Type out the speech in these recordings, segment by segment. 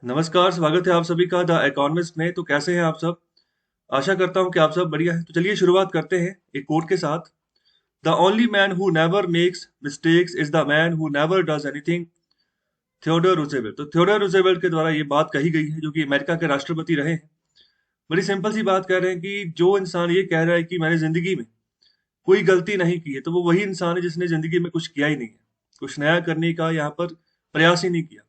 नमस्कार, स्वागत है आप सभी का द इकोनॉमिस्ट में। तो कैसे हैं आप सब? आशा करता हूं कि आप सब बढ़िया हैं। तो चलिए शुरुआत करते हैं एक कोट के साथ। The only man who never makes mistakes is the man who never does anything. Theodore Roosevelt. तो थियोडोर रूजेवेल्ट के द्वारा ये बात कही गई है, जो कि अमेरिका के राष्ट्रपति रहे हैं। बड़ी सिंपल सी बात कह रहे हैं कि जो इंसान ये कह रहा है कि मैंने जिंदगी में कोई गलती नहीं की है, तो वो वही इंसान है जिसने जिंदगी में कुछ किया ही नहीं है, कुछ नया करने का यहाँ पर प्रयास ही नहीं किया।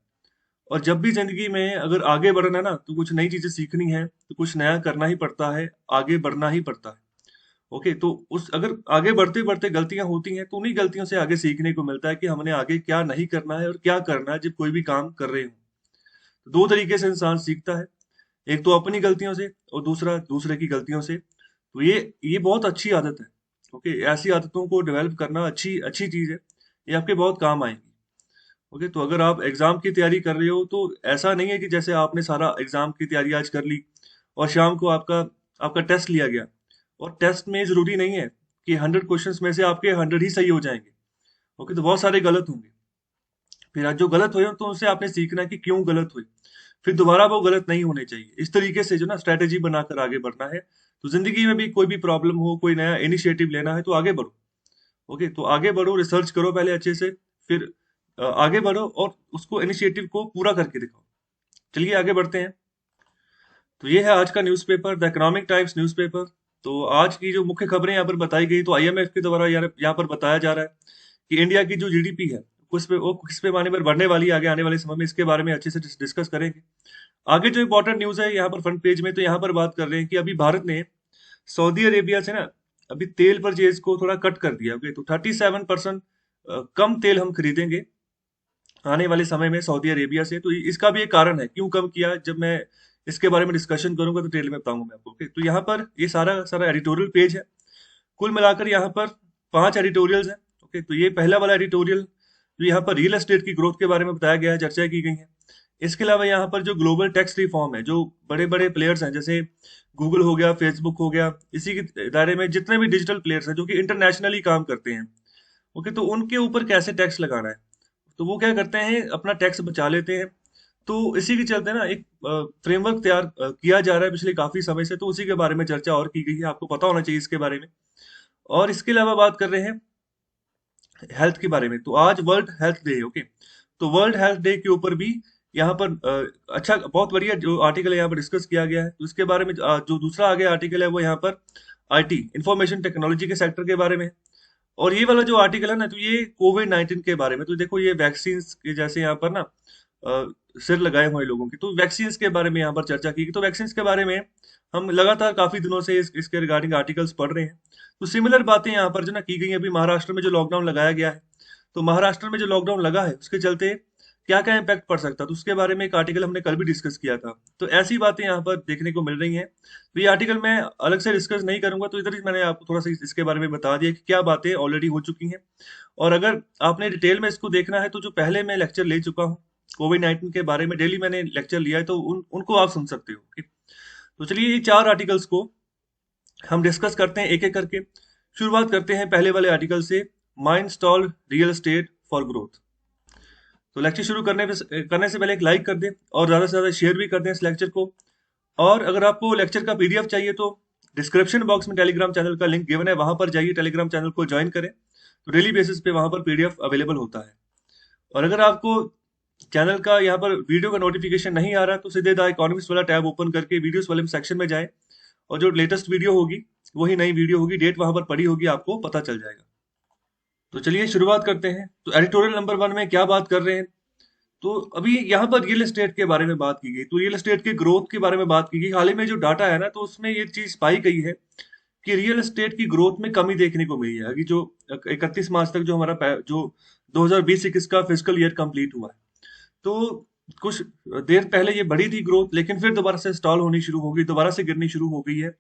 और जब भी ज़िंदगी में अगर आगे बढ़ना है ना, तो कुछ नई चीज़ें सीखनी है, तो कुछ नया करना ही पड़ता है, आगे बढ़ना ही पड़ता है। ओके, तो उस अगर आगे बढ़ते-बढ़ते गलतियाँ होती हैं, तो उन्हीं गलतियों से आगे सीखने को मिलता है कि हमने आगे क्या नहीं करना है और क्या करना है जब कोई भी काम कर रहे हों। तो 2 तरीके से इंसान सीखता है, एक तो अपनी गलतियों से और दूसरा दूसरे की गलतियों से। तो ये बहुत अच्छी आदत है। ओके, ऐसी आदतों को डेवलप करना अच्छी अच्छी चीज़ है, ये आपके बहुत काम आएँगी। ओके, तो अगर आप एग्जाम की तैयारी कर रहे हो, तो ऐसा नहीं है कि जैसे आपने सारा एग्जाम की तैयारी आज कर ली और शाम को आपका आपका टेस्ट लिया गया, और टेस्ट में जरूरी नहीं है कि 100 क्वेश्चंस में से आपके 100 ही सही हो जाएंगे। ओके, तो बहुत सारे गलत होंगे। फिर आज जो गलत हुए तो उनसे आपने सीखना है कि क्यों गलत हुए, फिर दोबारा वो गलत नहीं होने चाहिए। इस तरीके से जो ना स्ट्रेटेजी बनाकर आगे बढ़ना है। तो जिंदगी में भी कोई भी प्रॉब्लम हो, कोई नया इनिशिएटिव लेना है, तो आगे बढ़ो। ओके, तो आगे बढ़ो, रिसर्च करो पहले अच्छे से, फिर आगे बढ़ो और उसको इनिशिएटिव को पूरा करके दिखाओ। चलिए आगे बढ़ते हैं। तो ये है आज का newspaper, the economic times newspaper. तो आज की जो मुख्य खबरें यहाँ पर बताई गई, तो आईएमएफ के द्वारा यहाँ पर बताया जा रहा है कि इंडिया की जो जीडीपी है, किस पैमाने पर बढ़ने वाली है आगे आने वाले समय में। इसके बारे में अच्छे से डिस्कस करेंगे। आगे जो इंपॉर्टेंट न्यूज़ है यहाँ पर फ्रंट पेज में, तो यहाँ पर बात कर रहे हैं कि अभी भारत ने सऊदी अरेबिया से ना अभी तेल परचेज को थोड़ा कट कर दिया। ओके, तो 37% कम तेल हम खरीदेंगे आने वाले समय में सऊदी अरेबिया से। तो इसका भी एक कारण है क्यों कम किया, जब मैं इसके बारे में डिस्कशन करूंगा तो डिटेल में बताऊंगा मैं आपको। ओके, तो यहाँ पर ये सारा सारा एडिटोरियल पेज है। कुल मिलाकर यहाँ पर 5 एडिटोरियल्स हैं। ओके, तो ये पहला वाला एडिटोरियल जो यहाँ पर रियल एस्टेट की ग्रोथ के बारे में बताया गया है, चर्चा की गई है। इसके अलावा यहाँ पर जो ग्लोबल टैक्स रिफॉर्म है, जो बड़े बड़े प्लेयर्स हैं जैसे गूगल हो गया, फेसबुक हो गया, इसी के दायरे में जितने भी डिजिटल प्लेयर्स हैं जो कि इंटरनेशनली काम करते हैं, ओके, तो उनके ऊपर कैसे टैक्स लगाना है। तो वो क्या करते हैं, अपना टैक्स बचा लेते हैं। तो इसी के चलते ना एक फ्रेमवर्क तैयार किया जा रहा है पिछले काफी समय से। तो उसी के बारे में चर्चा और की गई है, आपको पता होना चाहिए इसके बारे में। और इसके अलावा बात कर रहे हैं हेल्थ के बारे में। तो आज वर्ल्ड हेल्थ डे है। ओके, तो वर्ल्ड हेल्थ डे के ऊपर भी यहाँ पर अच्छा, बहुत बढ़िया जो आर्टिकल है यहाँ पर डिस्कस किया गया है। तो इसके बारे में जो दूसरा आगे आर्टिकल है वो यहाँ पर आईटी इंफॉर्मेशन टेक्नोलॉजी के सेक्टर के बारे में है। और ये वाला जो आर्टिकल है ना, तो ये कोविड 19 के बारे में। तो देखो, ये वैक्सीन के जैसे यहाँ पर ना सिर लगाए हुए हैं लोगों की, तो वैक्सीन के बारे में यहाँ पर चर्चा की गई। तो वैक्सीन के बारे में हम लगातार काफी दिनों से इसके रिगार्डिंग आर्टिकल्स पढ़ रहे हैं। तो सिमिलर बातें यहाँ पर जो ना की गई हैं। अभी महाराष्ट्र में जो लॉकडाउन लगाया गया है, तो महाराष्ट्र में जो लॉकडाउन लगा है उसके चलते क्या क्या इम्पैक्ट पड़ सकता है, तो उसके बारे में एक आर्टिकल हमने कल भी डिस्कस किया था। तो ऐसी बातें यहाँ पर देखने को मिल रही हैं। तो ये आर्टिकल मैं अलग से डिस्कस नहीं करूंगा, तो इधर ही मैंने आपको थोड़ा सा इसके बारे में बता दिया कि क्या बातें ऑलरेडी हो चुकी हैं। और अगर आपने डिटेल में इसको देखना है, तो जो पहले मैं लेक्चर ले चुका हूँ कोविड 19 के बारे में, डेली मैंने लेक्चर लिया है, तो उनको आप सुन सकते हो। ठीक? तो चलिए ये 4 आर्टिकल्स को हम डिस्कस करते हैं एक एक करके। शुरुआत करते हैं पहले वाले आर्टिकल से, mind stall real estate for growth. तो लेक्चर शुरू करने से पहले एक लाइक कर दें और ज़्यादा से ज़्यादा शेयर भी कर दें इस लेक्चर को। और अगर आपको लेक्चर का पीडीएफ चाहिए, तो डिस्क्रिप्शन बॉक्स में टेलीग्राम चैनल का लिंक गिवन है, वहां पर जाइए, टेलीग्राम चैनल को ज्वाइन करें। तो डेली बेसिस पे वहां पर पीडीएफ अवेलेबल होता है। और अगर आपको चैनल का यहाँ पर वीडियो का नोटिफिकेशन नहीं आ रहा, तो सीधे द इकोनॉमिक्स वाला टैब ओपन करके वीडियोस वाले सेक्शन में जाए, और जो लेटेस्ट वीडियो होगी वही नई वीडियो होगी, डेट वहां पर पड़ी होगी, आपको पता चल जाएगा। तो चलिए शुरुआत करते हैं। तो एडिटोरियल नंबर 1 में क्या बात कर रहे हैं, तो अभी यहाँ पर रियल एस्टेट के बारे में बात की गई। तो रियल एस्टेट के ग्रोथ के बारे में बात की गई। हाल ही में जो डाटा है ना, तो उसमें ये चीज पाई गई है कि रियल एस्टेट की ग्रोथ में कमी देखने को मिली है। अभी जो 31 मार्च तक जो हमारा जो 2020-21 का फिजिकल ईयर कंप्लीट हुआ है, तो कुछ देर पहले ये बढ़ी थी ग्रोथ, लेकिन फिर दोबारा से स्टॉल होनी शुरू हो गई, दोबारा से गिरनी शुरू हो गई है।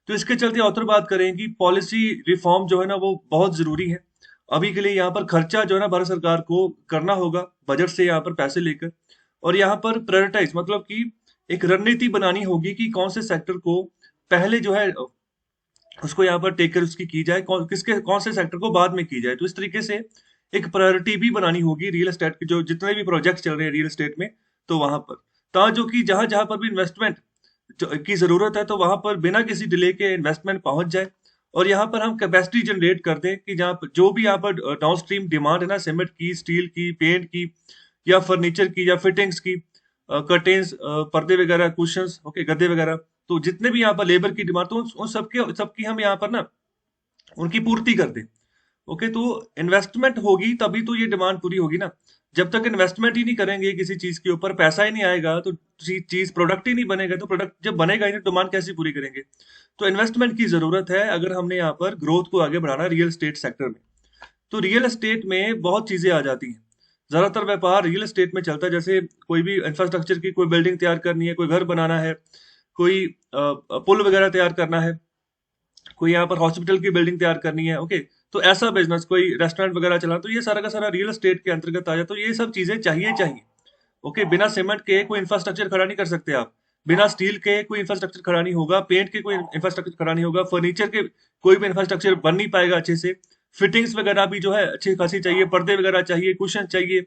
तो इसके चलते ऑथर बात करें कि पॉलिसी रिफॉर्म जो है ना, वो बहुत जरूरी है। अभी के लिए यहाँ पर खर्चा जो है ना, भारत सरकार को करना होगा बजट से, यहाँ पर पैसे लेकर। और यहाँ पर प्रायोरिटाइज मतलब कि एक रणनीति बनानी होगी कि कौन से सेक्टर को पहले जो है उसको यहाँ पर टेकर उसकी की जाए, कौन से सेक्टर को बाद में की जाए। तो इस तरीके से एक प्रायोरिटी भी बनानी होगी रियल एस्टेट के, जो जितने भी प्रोजेक्ट चल रहे हैं रियल एस्टेट में, तो वहां पर, जो कि जहां जहां पर भी इन्वेस्टमेंट की जरूरत है तो वहां पर बिना किसी डिले के इन्वेस्टमेंट पहुंच जाए, और यहाँ पर हम कैपेसिटी जनरेट कर दें कि जहाँ पर जो भी यहाँ पर डाउन स्ट्रीम डिमांड है ना, सीमेंट की, स्टील की, पेंट की, या फर्नीचर की, या फिटिंग्स की, कर्टेन्स, पर्दे वगैरह, कुशंस, ओके, गद्दे वगैरह, तो जितने भी यहाँ पर लेबर की डिमांड, तो उन सबकी हम यहाँ पर ना उनकी पूर्ति कर दें। ओके, तो इन्वेस्टमेंट होगी तभी तो ये डिमांड पूरी होगी ना। जब तक इन्वेस्टमेंट ही नहीं करेंगे किसी चीज के ऊपर, पैसा ही नहीं आएगा, तो चीज प्रोडक्ट ही नहीं बनेगा, तो प्रोडक्ट जब बनेगा ही नहीं, डिमांड कैसे पूरी करेंगे। तो इन्वेस्टमेंट की जरूरत है अगर हमने यहाँ पर ग्रोथ को आगे बढ़ाना रियल एस्टेट सेक्टर में। तो रियल एस्टेट में बहुत चीजें आ जाती हैं। ज्यादातर व्यापार रियल एस्टेट में चलता है। जैसे कोई भी इंफ्रास्ट्रक्चर की कोई बिल्डिंग तैयार करनी है, कोई घर बनाना है, कोई पुल वगैरह तैयार करना है, कोई यहाँ पर हॉस्पिटल की बिल्डिंग तैयार करनी है, ओके, तो ऐसा बिजनेस, कोई रेस्टोरेंट वगैरह चला, तो ये सारा का सारा रियल एस्टेट के अंतर्गत आ जाए। तो ये सब चीजें चाहिए चाहिए। ओके, बिना सीमेंट के कोई इंफ्रास्ट्रक्चर खड़ा नहीं कर सकते आप, बिना स्टील के कोई इंफ्रास्ट्रक्चर खड़ा नहीं होगा, पेंट के कोई इंफ्रास्ट्रक्चर खड़ा नहीं होगा, फर्नीचर के कोई भी इंफ्रास्ट्रक्चर बन नहीं पाएगा अच्छे से। फिटिंग्स वगैरह भी जो है अच्छी खासी चाहिए, पर्दे वगैरह चाहिए, कुशन चाहिए,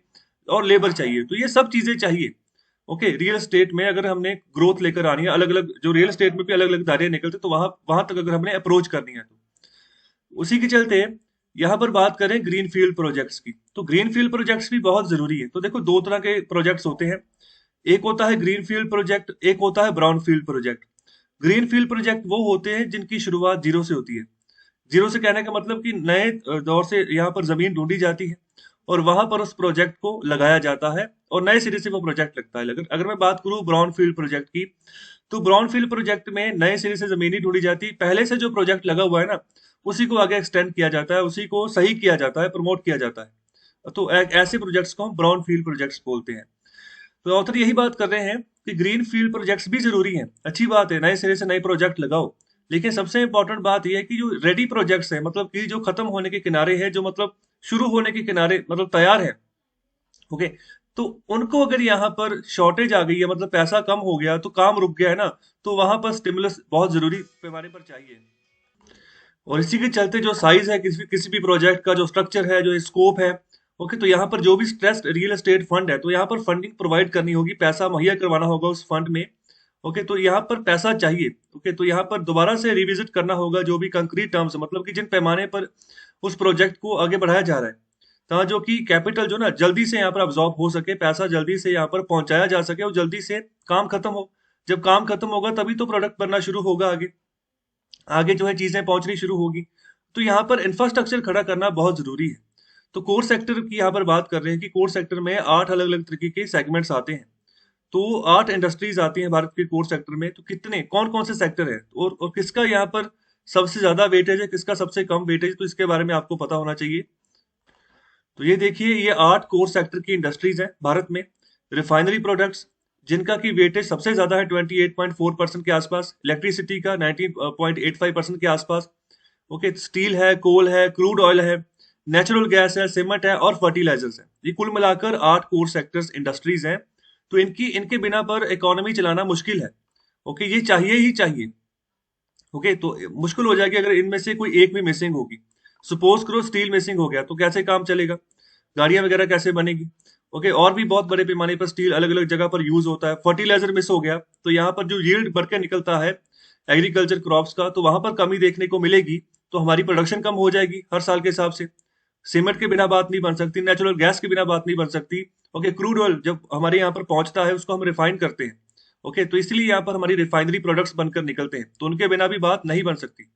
और लेबर चाहिए, तो ये सब चीजें चाहिए। ओके, रियल एस्टेट में अगर हमने ग्रोथ लेकर आनी है, अलग अलग जो रियल एस्टेट में भी अलग अलग दायरे निकलते, तो वहां वहां तक अगर हमने अप्रोच करनी है, तो उसी के चलते यहाँ पर बात करें ग्रीन फील्ड प्रोजेक्ट्स की, तो ग्रीन फील्ड प्रोजेक्ट्स भी बहुत जरूरी है। तो देखो, दो तरह के प्रोजेक्ट्स होते हैं, एक होता है ग्रीन फील्ड प्रोजेक्ट, एक होता है brown field project. Green field project वो होते हैं जिनकी शुरुआत जीरो से होती है। जीरो से कहने का मतलब कि नए दौर से यहाँ पर जमीन ढूंढी जाती है, और वहां पर उस प्रोजेक्ट को लगाया जाता है, और नए सिरे से वो प्रोजेक्ट लगता है। अगर अगर मैं बात करूं ब्राउन फील्ड प्रोजेक्ट की, तो ब्राउन फील्ड प्रोजेक्ट में नए सिरे से जमीन ही ढूंढी जाती, पहले से जो प्रोजेक्ट लगा हुआ है ना, उसी को आगे एक्सटेंड किया जाता है, उसी को सही किया जाता है, प्रमोट किया जाता है। तो ऐसे प्रोजेक्ट्स को हम ब्राउन फील्ड प्रोजेक्ट्स बोलते हैं। तो ऑथर यही बात कर रहे हैं कि ग्रीन फील्ड प्रोजेक्ट्स भी जरूरी हैं, अच्छी बात है, नए सिरे से नए प्रोजेक्ट लगाओ, लेकिन सबसे इंपॉर्टेंट बात यह है कि जो रेडी प्रोजेक्ट्स है, मतलब कि जो खत्म होने के किनारे है, जो मतलब शुरू होने के किनारे, मतलब तैयार है, ओके, तो उनको अगर यहाँ पर शॉर्टेज आ गई है, मतलब पैसा कम हो गया, तो काम रुक गया है ना, तो वहां पर स्टिमुलस बहुत जरूरी पैमाने पर चाहिए। और इसी के चलते जो साइज है किसी भी प्रोजेक्ट का, जो स्ट्रक्चर है, जो स्कोप है, ओके, तो यहाँ पर जो भी स्ट्रेस्ड रियल एस्टेट फंड है, तो यहाँ पर फंडिंग प्रोवाइड करनी होगी, पैसा मुहैया करवाना होगा उस फंड में। ओके, तो यहाँ पर पैसा चाहिए। ओके, तो यहाँ पर दोबारा से रिविजिट करना होगा जो भी कंक्रीट टर्म्स, मतलब कि जिन पैमाने पर उस प्रोजेक्ट को आगे बढ़ाया जा रहा है, जो कि कैपिटल जो ना जल्दी से यहाँ पर अब्जॉर्ब हो सके, पैसा जल्दी से यहाँ पर पहुंचाया जा सके, और जल्दी से काम खत्म हो। जब काम खत्म होगा तभी तो प्रोडक्ट बनना शुरू होगा, आगे आगे जो है चीजें पहुंचनी शुरू होगी। तो यहाँ पर इंफ्रास्ट्रक्चर खड़ा करना बहुत जरूरी है। तो कोर सेक्टर की यहाँ पर बात कर रहे हैं कि कोर सेक्टर में 8 अलग अलग तरीके के सेगमेंट्स आते हैं। तो 8 इंडस्ट्रीज आती हैं भारत के कोर सेक्टर में। तो कितने कौन कौन से सेक्टर है, और किसका यहाँ पर सबसे ज्यादा वेटेज है, किसका सबसे कम वेटेज, तो इसके बारे में आपको पता होना चाहिए। तो ये देखिए, ये 8 कोर सेक्टर की इंडस्ट्रीज हैं भारत में। रिफाइनरी प्रोडक्ट्स, जिनका की वेटेज सबसे ज्यादा है 28.4% के आसपास, इलेक्ट्रिसिटी का 19.85% के आसपास, ओके, स्टील है, कोल है, क्रूड ऑयल है, नेचुरल गैस है, सीमेंट है, और फर्टिलाइजर्स है। ये कुल मिलाकर 8 कोर सेक्टर्स इंडस्ट्रीज हैं। तो इनके बिना पर इकोनॉमी चलाना मुश्किल है। ओके, ये चाहिए ही चाहिए। ओके, तो मुश्किल हो जाएगी अगर इनमें से कोई एक भी मिसिंग होगी। सपोज करो स्टील मिसिंग हो गया, तो कैसे काम चलेगा, गाड़ियां वगैरह कैसे बनेगी। ओके, और भी बहुत बड़े पैमाने पर स्टील अलग अलग जगह पर यूज होता है। फर्टिलाइजर मिस हो गया, तो यहाँ पर जो यील्ड बढ़ के निकलता है एग्रीकल्चर क्रॉप्स का, तो वहां पर कमी देखने को मिलेगी। तो हमारी प्रोडक्शन कम हो जाएगी हर साल के हिसाब से। सीमेंट के बिना बात नहीं बन सकती, नेचुरल गैस के बिना बात नहीं बन सकती। ओके, क्रूड ऑयल जब हमारे यहाँ पर पहुंचता है, उसको हम रिफाइन करते हैं। ओके, तो इसलिए यहाँ पर हमारी रिफाइनरी प्रोडक्ट्स बनकर निकलते हैं, तो उनके बिना भी बात नहीं बन सकती।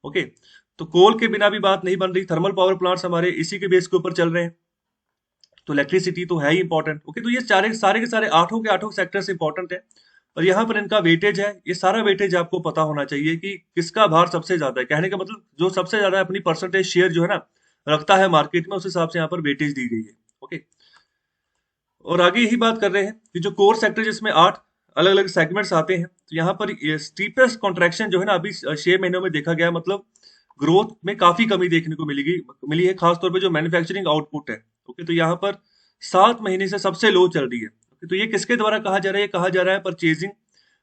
ओके, तो कोल के बिना भी बात नहीं बन रही, थर्मल पावर प्लांट्स हमारे इसी के बेस के ऊपर चल रहे हैं। तो इलेक्ट्रिसिटी तो है ही इंपॉर्टेंट। ओके, तो ये सारे के सारे आठों के आठों सेक्टर्स इंपॉर्टेंट है, और यहाँ पर इनका वेटेज है। ये सारा वेटेज आपको पता होना चाहिए कि किसका भार सबसे ज्यादा है। कहने का मतलब जो सबसे ज्यादा अपनी परसेंटेज शेयर जो है ना रखता है मार्केट में, उस हिसाब से यहाँ पर वेटेज दी गई है। ओके, और आगे यही बात कर रहे हैं कि जो कोर सेक्टर जिसमें 8 अलग अलग सेगमेंट्स आते हैं, तो यहाँ पर स्टीपेस्ट कॉन्ट्रैक्शन जो है ना अभी 6 महीनों में देखा गया, मतलब ग्रोथ में काफी कमी देखने को मिली है, खासतौर पे जो मैन्युफैक्चरिंग आउटपुट है। ओके, तो यहाँ पर 7 महीने से सबसे लो चल रही है। ओके, तो ये किसके द्वारा कहा जा रहा है, ये कहा जा रहा है परचेजिंग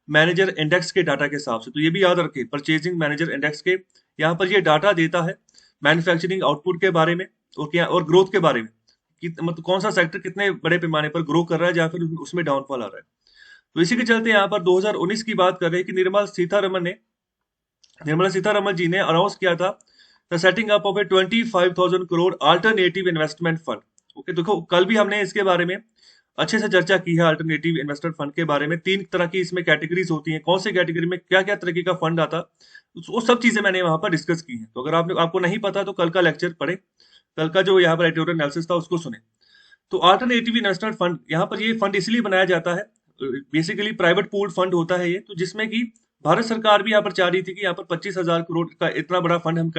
मैनेजर इंडेक्स के डाटा के हिसाब से। तो ये भी याद रखें, परचेजिंग मैनेजर इंडेक्स के यहाँ पर ये डाटा देता है मैन्युफैक्चरिंग आउटपुट के बारे में, ओके, और ग्रोथ के बारे में, कि मतलब कौन सा सेक्टर कितने बड़े पैमाने पर ग्रो कर रहा है या फिर उसमें डाउनफॉल आ रहा है। तो इसी के चलते यहाँ पर 2019 की बात कर रहे हैं कि निर्मला सीतारमन जी ने अनाउंस किया था the setting up of A 25,000 crore alternative investment fund. Okay, देखो कल भी हमने इसके बारे में अच्छे से चर्चा की है। अल्टरनेटिव इन्वेस्टमेंट फंड के बारे में 3 तरह की इसमें कैटेगरीज होती हैं, कौन से कैटेगरी में क्या क्या तरीके का फंड आता, वो सब चीजें मैंने वहां पर डिस्कस की हैं। तो अगर आपको नहीं पता तो कल का लेक्चर पढ़े, कल का जो यहाँ पर एडिटोरियल एनालिसिस था उसको सुने। तो अल्टरनेटिव इन्वेस्टमेंट फंड, यहाँ पर ये फंड इसलिए बनाया जाता है, बेसिकली प्राइवेट पूल्ड फंड होता है ये, तो जिसमें कि भारत सरकार भी यहाँ पर चाह रही थी कि यहाँ पर 25,000 करोड़ का इतना बड़ा फंड हम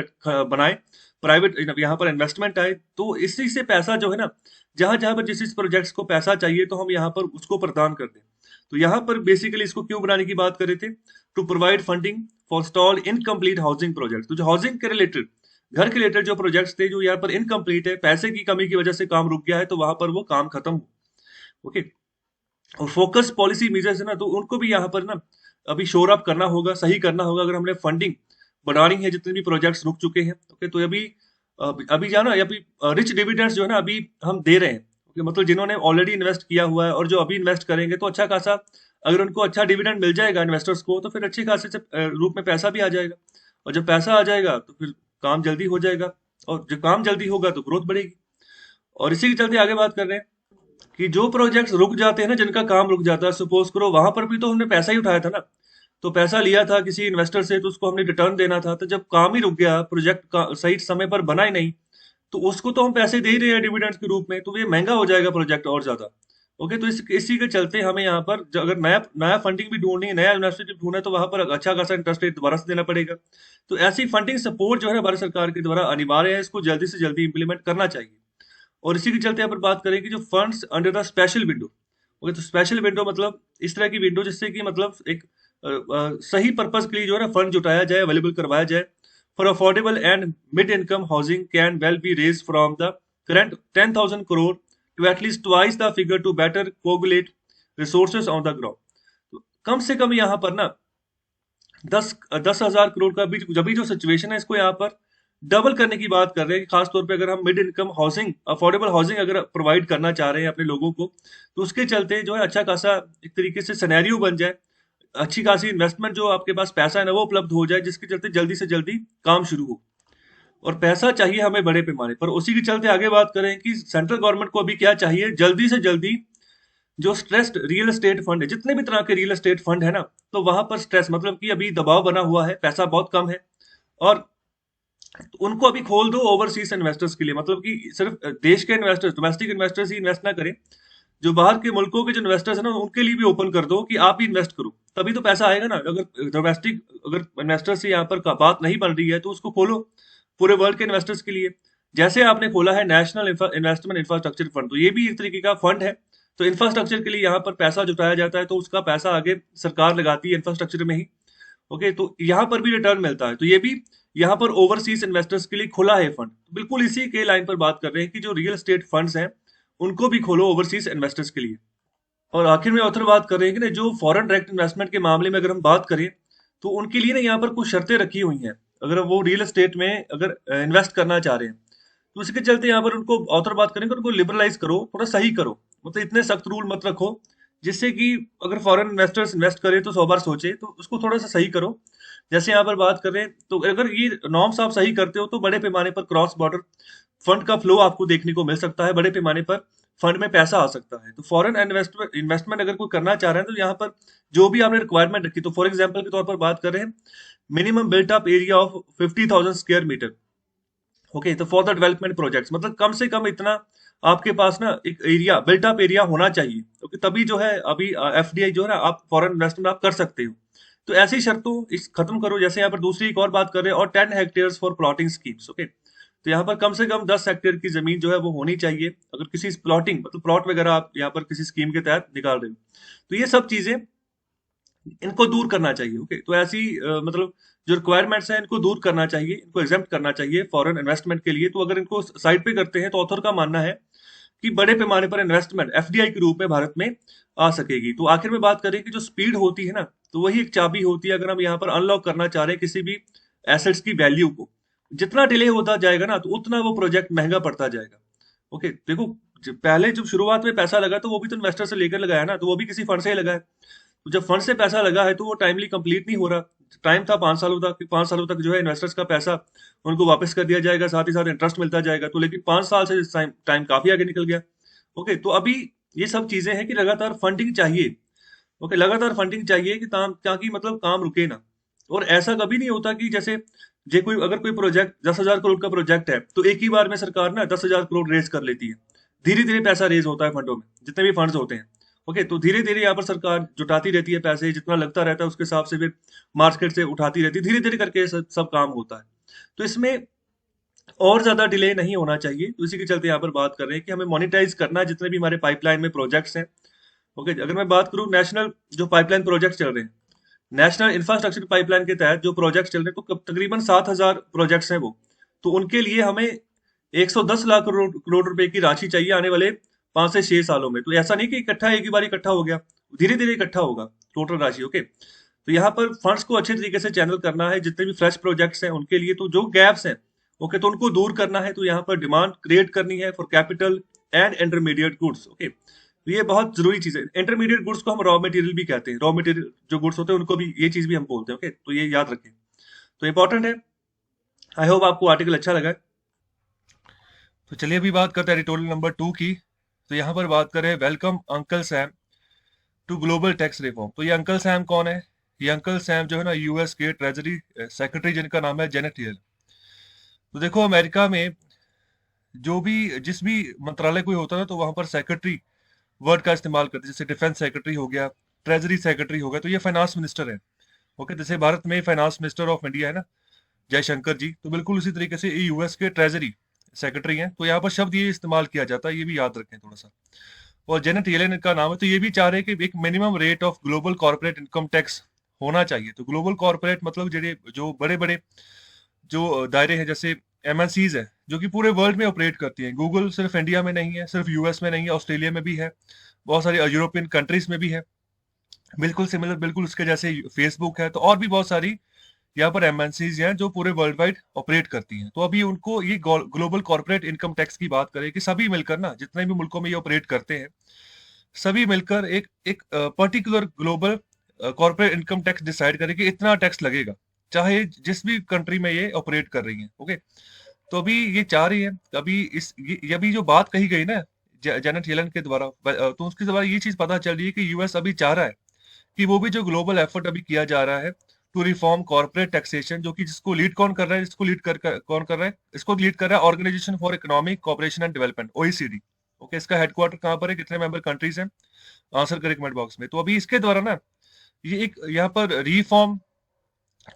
बनाए, प्राइवेट यहाँ पर इन्वेस्टमेंट आए, तो इसी से पैसा जो है ना, जहां जहां पर जिस प्रोजेक्ट्स को पैसा चाहिए तो हम यहाँ पर उसको प्रदान कर दें। तो यहाँ पर बेसिकली इसको क्यों बनाने की बात कर रहे थे, to provide funding for stalled incomplete housing project. तो जो हाउसिंग के रिलेटेड, घर के रिलेटेड जो प्रोजेक्ट्स थे जो यहाँ पर इनकम्प्लीट है, पैसे की कमी की वजह से काम रुक गया है, तो वहां पर वो काम खत्म हो। ओके, और फोकस पॉलिसी मेजर्स है ना, तो उनको भी यहाँ पर ना अभी शोर अप करना होगा, सही करना होगा। अगर हमने फंडिंग बढ़ानी है, जितने भी प्रोजेक्ट्स रुक चुके हैं, ओके, तो अभी अभी जाना, अभी रिच डिविडेंड्स जो है ना अभी हम दे रहे हैं। ओके, मतलब जिन्होंने ऑलरेडी इन्वेस्ट किया हुआ है और जो अभी इन्वेस्ट करेंगे, तो अच्छा खासा अगर उनको अच्छा डिविडेंड मिल जाएगा इन्वेस्टर्स को, तो फिर अच्छे खासे रूप में पैसा भी आ जाएगा। और जब पैसा आ जाएगा तो फिर काम जल्दी हो जाएगा, और जब काम जल्दी होगा तो ग्रोथ बढ़ेगी। और इसी के चलते आगे बात कर रहे हैं कि जो प्रोजेक्ट्स रुक जाते हैं ना, जिनका काम रुक जाता है, सपोज करो वहां पर भी तो हमने पैसा ही उठाया था ना, तो पैसा लिया था किसी इन्वेस्टर से, तो उसको हमने रिटर्न देना था। तो जब काम ही रुक गया, प्रोजेक्ट का सही समय पर बना ही नहीं, तो उसको तो हम पैसे दे ही रहे हैं डिविडेंड के रूप में, तो ये महंगा हो जाएगा प्रोजेक्ट और ज्यादा। ओके, तो इसी के चलते हमें यहाँ पर अगर नया नया फंडिंग भी ढूंढनी है, नया इन्वेस्टर ढूंढना है, तो वहां पर अच्छा खासा इंटरेस्ट रेट दोबारा से देना पड़ेगा। तो ऐसी फंडिंग सपोर्ट जो है भारत सरकार के द्वारा अनिवार्य है, इसको जल्दी से जल्दी इंप्लीमेंट करना चाहिए। और इसी के चलते यहाँ पर बात करें कि जो funds under the special window, okay, तो स्पेशल विंडो मतलब इस तरह की विंडो जिससे कि मतलब एक सही पर्पस के लिए जो है ना फंड जुटाया जाए, अवेलेबल करवाया जाए for affordable and mid income housing, can well be raise from the current 10,000 crore to at least twice the figure to better coagulate resources on the ground. तो कम से कम यहाँ पर ना 10,000 करोड़ का भी जब भी जो सिचुएशन है, इसको यहाँ पर डबल करने की बात कर रहे हैं। खासतौर पे अगर हम mid income housing, affordable housing अगर प्रोवाइड करना चाह रहे हैं अपने लोगों को, तो उसके चलते जो है अच्छा खासा एक तरीके से सिनेरियो बन जाए, अच्छी खासी इन्वेस्टमेंट जो आपके पास पैसा है ना वो उपलब्ध हो जाए, जिसके चलते जल्दी से जल्दी काम शुरू हो। और पैसा चाहिए हमें बड़े पैमाने पर। उसी के चलते आगे बात करें कि सेंट्रल गवर्नमेंट को अभी क्या चाहिए, जल्दी से जल्दी जो स्ट्रेस्ड रियल एस्टेट फंड है, जितने भी तरह के रियल एस्टेट फंड है ना, तो वहां पर स्ट्रेस मतलब कि अभी दबाव बना हुआ है, पैसा बहुत कम है, और उनको अभी खोल दो ओवरसीज इन्वेस्टर्स के लिए। मतलब कि सिर्फ देश के इन्वेस्टर्स, डोमेस्टिक इन्वेस्टर्स ही इन्वेस्ट ना करें, जो बाहर के मुल्कों के जो इन्वेस्टर्स है ना, उनके लिए भी ओपन कर दो कि आप ही इन्वेस्ट करो, तभी तो पैसा आएगा ना। अगर डोमेस्टिक अगर इन्वेस्टर से यहाँ पर बात नहीं बन रही है, तो उसको खोलो पूरे वर्ल्ड के इन्वेस्टर्स के लिए। जैसे आपने खोला है नेशनल इन्वेस्टमेंट इंफ्रास्ट्रक्चर फंड, तो ये भी एक तरीके का फंड है। तो इंफ्रास्ट्रक्चर के लिए यहाँ पर पैसा जुटाया जाता है, तो उसका पैसा आगे सरकार लगाती है इंफ्रास्ट्रक्चर में ही। ओके, तो यहाँ पर भी रिटर्न मिलता है, तो ये भी यहाँ पर ओवरसीज इन्वेस्टर्स के लिए खुला है फंड। बिल्कुल इसी के लाइन पर बात कर रहे हैं कि जो रियल एस्टेट फंड्स हैं, उनको भी खोलो ओवरसीज इन्वेस्टर्स के लिए। और आखिर में ऑथर बात कर रहे हैं कि ना, जो फॉरेन डायरेक्ट इन्वेस्टमेंट के मामले में अगर हम बात करें, तो उनके लिए ना यहाँ पर कुछ शर्तें रखी हुई हैं। अगर वो रियल एस्टेट में अगर इन्वेस्ट करना चाह रहे हैं, तो इसके चलते यहाँ पर उनको ऑथर बात करेंगे, उनको लिबरलाइज करो, थोड़ा सही करो, मतलब इतने सख्त रूल मत रखो, जिससे कि अगर फॉरेन इन्वेस्टर्स इन्वेस्ट करें तो 100 बार सोचे, तो उसको थोड़ा सा सही करो। जैसे यहाँ पर बात करें, तो अगर ये नॉर्म्स आप सही करते हो, तो बड़े पैमाने पर क्रॉस बॉर्डर फंड का फ्लो आपको देखने को मिल सकता है, बड़े पैमाने पर फंड में पैसा आ सकता है। तो फॉरेन इन्वेस्टमेंट अगर कोई करना चाह रहे हैं, तो यहाँ पर जो भी आपने रिक्वायरमेंट रखी, तो फॉर एग्जाम्पल के तौर पर बात कर रहे हैं, minimum built up area of 50,000 square metre. Okay, तो फॉर द डेवलपमेंट प्रोजेक्ट्स, मतलब कम से कम इतना आपके पास ना एक एरिया, बिल्ट अप एरिया होना चाहिए। ओके, तभी जो है अभी एफडीआई जो है ना, आप फॉरेन इन्वेस्टमेंट आप कर सकते हो। तो ऐसी शर्तों इस खत्म करो। जैसे यहाँ पर दूसरी एक और बात कर रहे हैं, और 10 hectares for plotting schemes. Okay, तो यहाँ पर कम से कम 10 हेक्टेयर की जमीन जो है वो होनी चाहिए, अगर किसी प्लॉटिंग मतलब प्लॉट वगैरह आप यहाँ पर किसी स्कीम के तहत निकाल रहे हो, तो ये सब चीजें इनको दूर करना चाहिए। ओके, तो ऐसी मतलब जो रिक्वायरमेंट्स हैं, इनको दूर करना चाहिए, इनको एग्जेम्प्ट करना चाहिए फॉरेन इन्वेस्टमेंट के लिए। तो अगर इनको साइड पे करते हैं, तो ऑथर का मानना है कि बड़े पैमाने पर इन्वेस्टमेंट एफडीआई के रूप में भारत में आ सकेगी। तो आखिर में बात करें कि जो स्पीड होती है ना, तो वही एक चाबी होती है। अगर हम यहाँ पर अनलॉक करना चाह रहे हैं किसी भी एसेट्स की वैल्यू को, जितना डिले होता जाएगा ना, तो उतना वो प्रोजेक्ट महंगा पड़ता जाएगा। ओके, देखो पहले जब शुरुआत में पैसा लगा, तो वो भी तो इन्वेस्टर से लेकर लगाया ना, तो वो भी किसी फंड से ही लगा है। तो जब फंड से पैसा लगा है तो वो टाइमली कंप्लीट नहीं हो रहा। टाइम था 5 सालों तक, 5 सालों तक जो है इन्वेस्टर्स का पैसा उनको वापस कर दिया जाएगा, साथ ही साथ इंटरेस्ट मिलता जाएगा। तो लेकिन 5 साल से टाइम टाइम काफी आगे निकल गया। ओके, तो अभी ये सब चीजें हैं कि लगातार फंडिंग चाहिए। ओके, लगातार फंडिंग चाहिए कि ताकि मतलब काम रुके ना। और ऐसा कभी नहीं होता कि जैसे जे कोई अगर कोई प्रोजेक्ट 10,000 करोड़ का प्रोजेक्ट है तो एक ही बार में सरकार ना 10,000 करोड़ रेज कर लेती है। धीरे धीरे पैसा रेज होता है फंडों में, जितने भी फंड्स होते हैं। ओके, तो धीरे धीरे यहाँ पर सरकार जुटाती रहती है पैसे, जितना लगता रहता है उसके हिसाब से फिर मार्केट से उठाती रहती है, धीरे धीरे करके सब काम होता है। तो इसमें और ज्यादा डिले नहीं होना चाहिए। तो इसी के चलते यहाँ पर बात कर रहे हैं कि हमें मोनिटाइज करना है जितने भी हमारे पाइपलाइन में प्रोजेक्ट्स हैं। ओके, अगर मैं बात करूँ नेशनल जो पाइपलाइन प्रोजेक्ट चल रहे हैं, नेशनल इंफ्रास्ट्रक्चर पाइपलाइन के तहत जो प्रोजेक्ट चल रहे हैं, तो तकरीबन 7,000 प्रोजेक्ट्स हैं वो। तो उनके लिए हमें 110 लाख करोड़ करोड़ रुपए की राशि चाहिए आने वाले 5 से 6 सालों में। तो ऐसा नहीं कि इकट्ठा एक ही बार इकट्ठा हो गया, धीरे धीरे इकट्ठा होगा टोटल राशि। ओके, तो यहाँ पर फंड्स को अच्छे तरीके से चैनल करना है जितने भी फ्रेश प्रोजेक्ट्स हैं उनके लिए। तो जो गैप्स हैं, ओके, तो उनको दूर करना है। तो यहाँ पर डिमांड क्रिएट करनी है for capital and intermediate goods. Okay, तो ये बहुत जरूरी चीज है। इंटरमीडिएट गुड्स को हम रॉ मटेरियल भी कहते हैं, रॉ मटेरियल जो गुड्स होते हैं उनको भी ये चीज भी हम बोलते हैं। ओके, तो ये याद रखें, तो इंपॉर्टेंट है। आई होप आपको आर्टिकल अच्छा लगा है। तो चलिए अभी बात करते हैं एडिटोरियल नंबर 2 की। तो यहाँ पर बात करें welcome Uncle Sam to global tax reform. तो ये अंकल सैम कौन है? ये अंकल सैम जो है ना यूएस के ट्रेजरी सेक्रेटरी, जिनका नाम है जेनेट येलन। तो देखो अमेरिका में जो भी जिस भी मंत्रालय कोई होता है ना, तो वहां पर सेक्रेटरी वर्ड का इस्तेमाल करते हैं। जैसे डिफेंस सेक्रेटरी हो गया, ट्रेजरी सेक्रेटरी हो गया, तो ये फाइनेंस मिनिस्टर है। ओके, जैसे भारत में फाइनेंस मिनिस्टर ऑफ इंडिया है ना जयशंकर जी, तो बिल्कुल उसी तरीके से यूएस के ट्रेजरी सेक्रेटरी हैं। तो यहाँ पर शब्द ये इस्तेमाल किया जाता है, ये भी याद रखें थोड़ा सा। और जेनेट येलेन का नाम है। तो ये भी चाह रहे हैं कि एक minimum rate of global corporate income tax होना चाहिए। तो ग्लोबल कॉर्पोरेट मतलब जो बड़े बड़े जो दायरे हैं, जैसे एमएनसीज है जो कि पूरे वर्ल्ड में ऑपरेट करती हैं। गूगल सिर्फ इंडिया में नहीं है, सिर्फ यूएस में नहीं है, ऑस्ट्रेलिया में भी है, बहुत सारी यूरोपियन कंट्रीज में भी है। बिल्कुल सिमिलर, बिल्कुल उसके जैसे फेसबुक है। तो और भी बहुत सारी यहाँ पर एमएनसीज हैं जो पूरे वर्ल्ड वाइड ऑपरेट करती हैं। तो अभी उनको ये ग्लोबल कॉर्पोरेट इनकम टैक्स की बात करें कि सभी मिलकर ना, जितने भी मुल्कों में ये ऑपरेट करते हैं, सभी मिलकर एक एक particular global corporate income tax decide करें कि इतना टैक्स लगेगा, चाहे जिस भी कंट्री में ये ऑपरेट कर रही है। ओके, तो अभी ये चाह रही है, अभी ये अभी जो बात कही गई ना जेनेट येलन के द्वारा, तो उसके द्वारा ये चीज पता चल रही है कि यूएस अभी चाह रहा है कि वो भी जो ग्लोबल एफर्ट अभी किया जा रहा है टू रिफॉर्म कॉर्पोरेट टैक्सेशन, जो कि जिसको लीड कौन कर रहा है, इसको लीड कौन कर रहा है, इसको लीड कर रहा है Organisation for Economic Cooperation and Development, OECD. Okay, इसका हेडक्वार्टर कहाँ पर है, कितने मेंबर कंट्रीज हैं, आंसर करें कमेंट बॉक्स में। तो अभी इसके द्वारा ना ये एक यहाँ पर रिफॉर्म,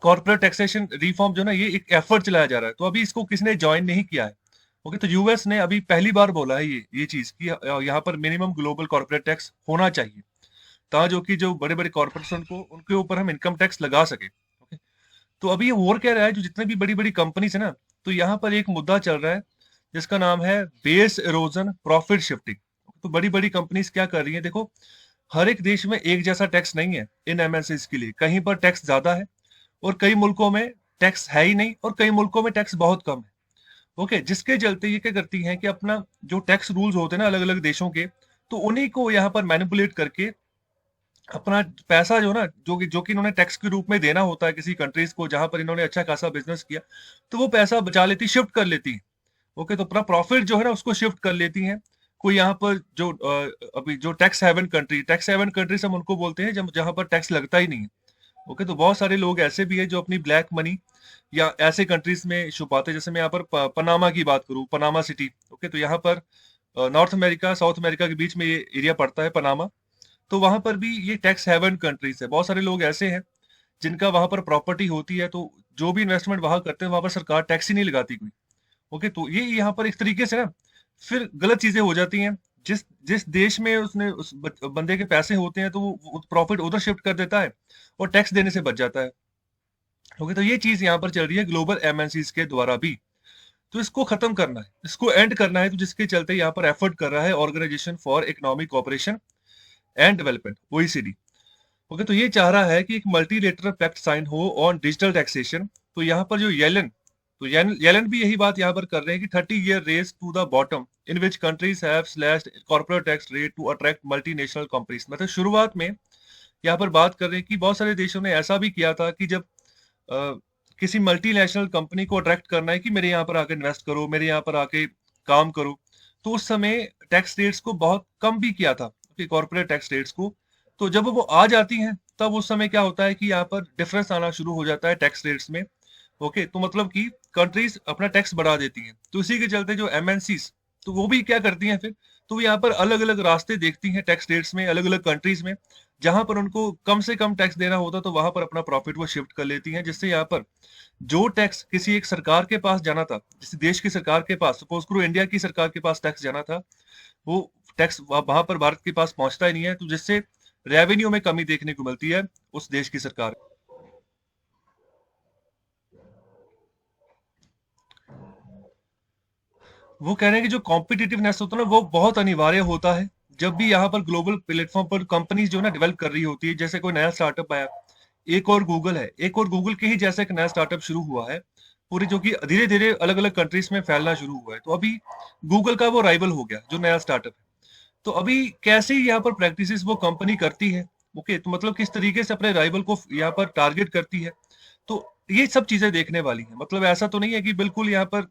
कॉर्पोरेट टैक्सेशन रिफॉर्म जो ना, ये एक एफर्ट चलाया जा रहा है। तो अभी इसको किसने ज्वाइन नहीं किया है। ओके, तो यूएस ने अभी पहली बार बोला है ये चीज कि यहाँ पर मिनिमम ग्लोबल कॉर्पोरेट टैक्स होना चाहिए, ताकि जो बड़े बड़े कॉर्पोरेशन को उनके ऊपर हम इनकम टैक्स लगा सके। ओके, तो अभी ये और कह रहा है जो जितने भी बड़ी बड़ी कंपनीज है ना, तो यहाँ पर एक मुद्दा चल रहा है जिसका नाम है बेस इरोजन प्रॉफिट शिफ्टिंग। तो बड़ी बड़ी कंपनीज क्या कर रही है, देखो हर एक देश में एक जैसा टैक्स नहीं है इन एमएनसीज के लिए। कहीं पर टैक्स ज्यादा है और कई मुल्कों में टैक्स है ही नहीं, और कई मुल्कों में टैक्स बहुत कम है। ओके, जिसके चलते ये क्या करती हैं कि अपना जो टैक्स रूल्स होते हैं ना अलग अलग देशों के, तो उन्हीं को यहाँ पर मैनिपुलेट करके अपना पैसा जो कि इन्होंने टैक्स के रूप में देना होता है किसी कंट्रीज को जहां पर इन्होंने अच्छा खासा बिजनेस किया, तो वो पैसा बचा लेती, शिफ्ट कर लेती है। ओके, तो अपना प्रॉफिट जो है ना उसको शिफ्ट कर लेती हैं। कोई यहाँ पर जो अभी जो tax haven country, tax haven countries हम उनको बोलते हैं जब जहां पर टैक्स लगता ही नहीं है। ओके, तो बहुत सारे लोग ऐसे भी है जो अपनी ब्लैक मनी या ऐसे कंट्रीज में छुपाते हैं। जैसे मैं यहाँ पर पनामा की बात करूँ, पनामा सिटी। ओके, तो यहाँ पर नॉर्थ अमेरिका साउथ अमेरिका के बीच में ये एरिया पड़ता है पनामा। तो वहां पर भी ये टैक्स हेवन कंट्रीज है। बहुत सारे लोग ऐसे हैं जिनका वहां पर प्रॉपर्टी होती है, तो जो भी इन्वेस्टमेंट वहां करते हैं वहां पर सरकार टैक्स ही नहीं लगाती कोई। ओके, तो ये यहाँ पर एक तरीके से ना फिर गलत चीजें हो जाती हैं। जिस जिस देश में उसने उस बंदे के पैसे होते हैं, तो वो प्रॉफिट उधर शिफ्ट कर देता है और टैक्स देने से बच जाता है। ओके, तो ये चीज यहाँ पर चल रही है ग्लोबल एमएनसीज के द्वारा भी। तो इसको खत्म करना है, इसको एंड करना है। तो जिसके चलते यहाँ पर एफर्ट कर रहा है Organisation for Economic Cooperation and Development, OECD. Okay, तो ये चाह रहा है कि एक मल्टीलेटरल पैक्ट साइन हो ऑन डिजिटल टैक्सेशन। तो यहाँ पर जो येलन भी यही बात यहाँ पर कर रहे हैं कि 30 year race to the bottom in which countries have slashed corporate tax rate to attract multinational companies. मतलब शुरुआत में यहाँ पर बात कर रहे हैं कि बहुत सारे देशों ने ऐसा भी किया था कि जब अ, किसी मल्टीनेशनल कंपनी को अट्रैक्ट करना है कि मेरे यहाँ पर आके इन्वेस्ट करो, मेरे यहाँ पर आके काम करो, तो उस समय टैक्स रेट्स को बहुत कम भी किया था कि कॉर्पोरेट टैक्स रेट्स को। तो जब वो आ जाती हैं तब उस समय क्या होता है कि यहाँ पर डिफरेंस आना शुरू हो जाता है टैक्स रेट्स में। ओके, तो मतलब कि कंट्रीज अपना टैक्स बढ़ा देती हैं, तो इसी के चलते जो एमएनसीज, तो वो भी क्या करती हैं फिर, तो वो यहाँ पर अलग अलग रास्ते देखती हैं टैक्स रेट्स में अलग अलग कंट्रीज में, जहां पर उनको कम से कम टैक्स देना होता तो वहां पर अपना प्रॉफिट वो शिफ्ट कर लेती हैं, जिससे यहाँ पर जो टैक्स किसी एक सरकार के पास जाना था, किसी देश की सरकार के पास, सपोज करो इंडिया की सरकार के पास टैक्स जाना था, वो टैक्स वहां पर भारत के पास पहुंचता ही नहीं है, तो जिससे रेवेन्यू में कमी देखने को मिलती है उस देश की सरकार। वो कह रहे हैं कि जो कॉम्पिटिटिवनेस होता है ना वो बहुत अनिवार्य होता है जब भी यहाँ पर ग्लोबल प्लेटफॉर्म पर कंपनीज जो है ना डेवलप कर रही होती है, जैसे कोई नया स्टार्टअप आया, एक और गूगल है, एक और गूगल के ही जैसा एक नया स्टार्टअप शुरू हुआ है पूरी, जो कि धीरे धीरे अलग अलग कंट्रीज में फैलना शुरू हुआ है, तो अभी गूगल का वो राइवल हो गया जो नया स्टार्टअप है। तो अभी कैसे यहाँ पर प्रैक्टिसेस वो कंपनी करती है, ओके, तो मतलब किस तरीके से अपने राइवल को यहाँ पर टारगेट करती है, तो ये सब चीजें देखने वाली हैं। मतलब ऐसा तो नहीं है कि बिल्कुल यहाँ पर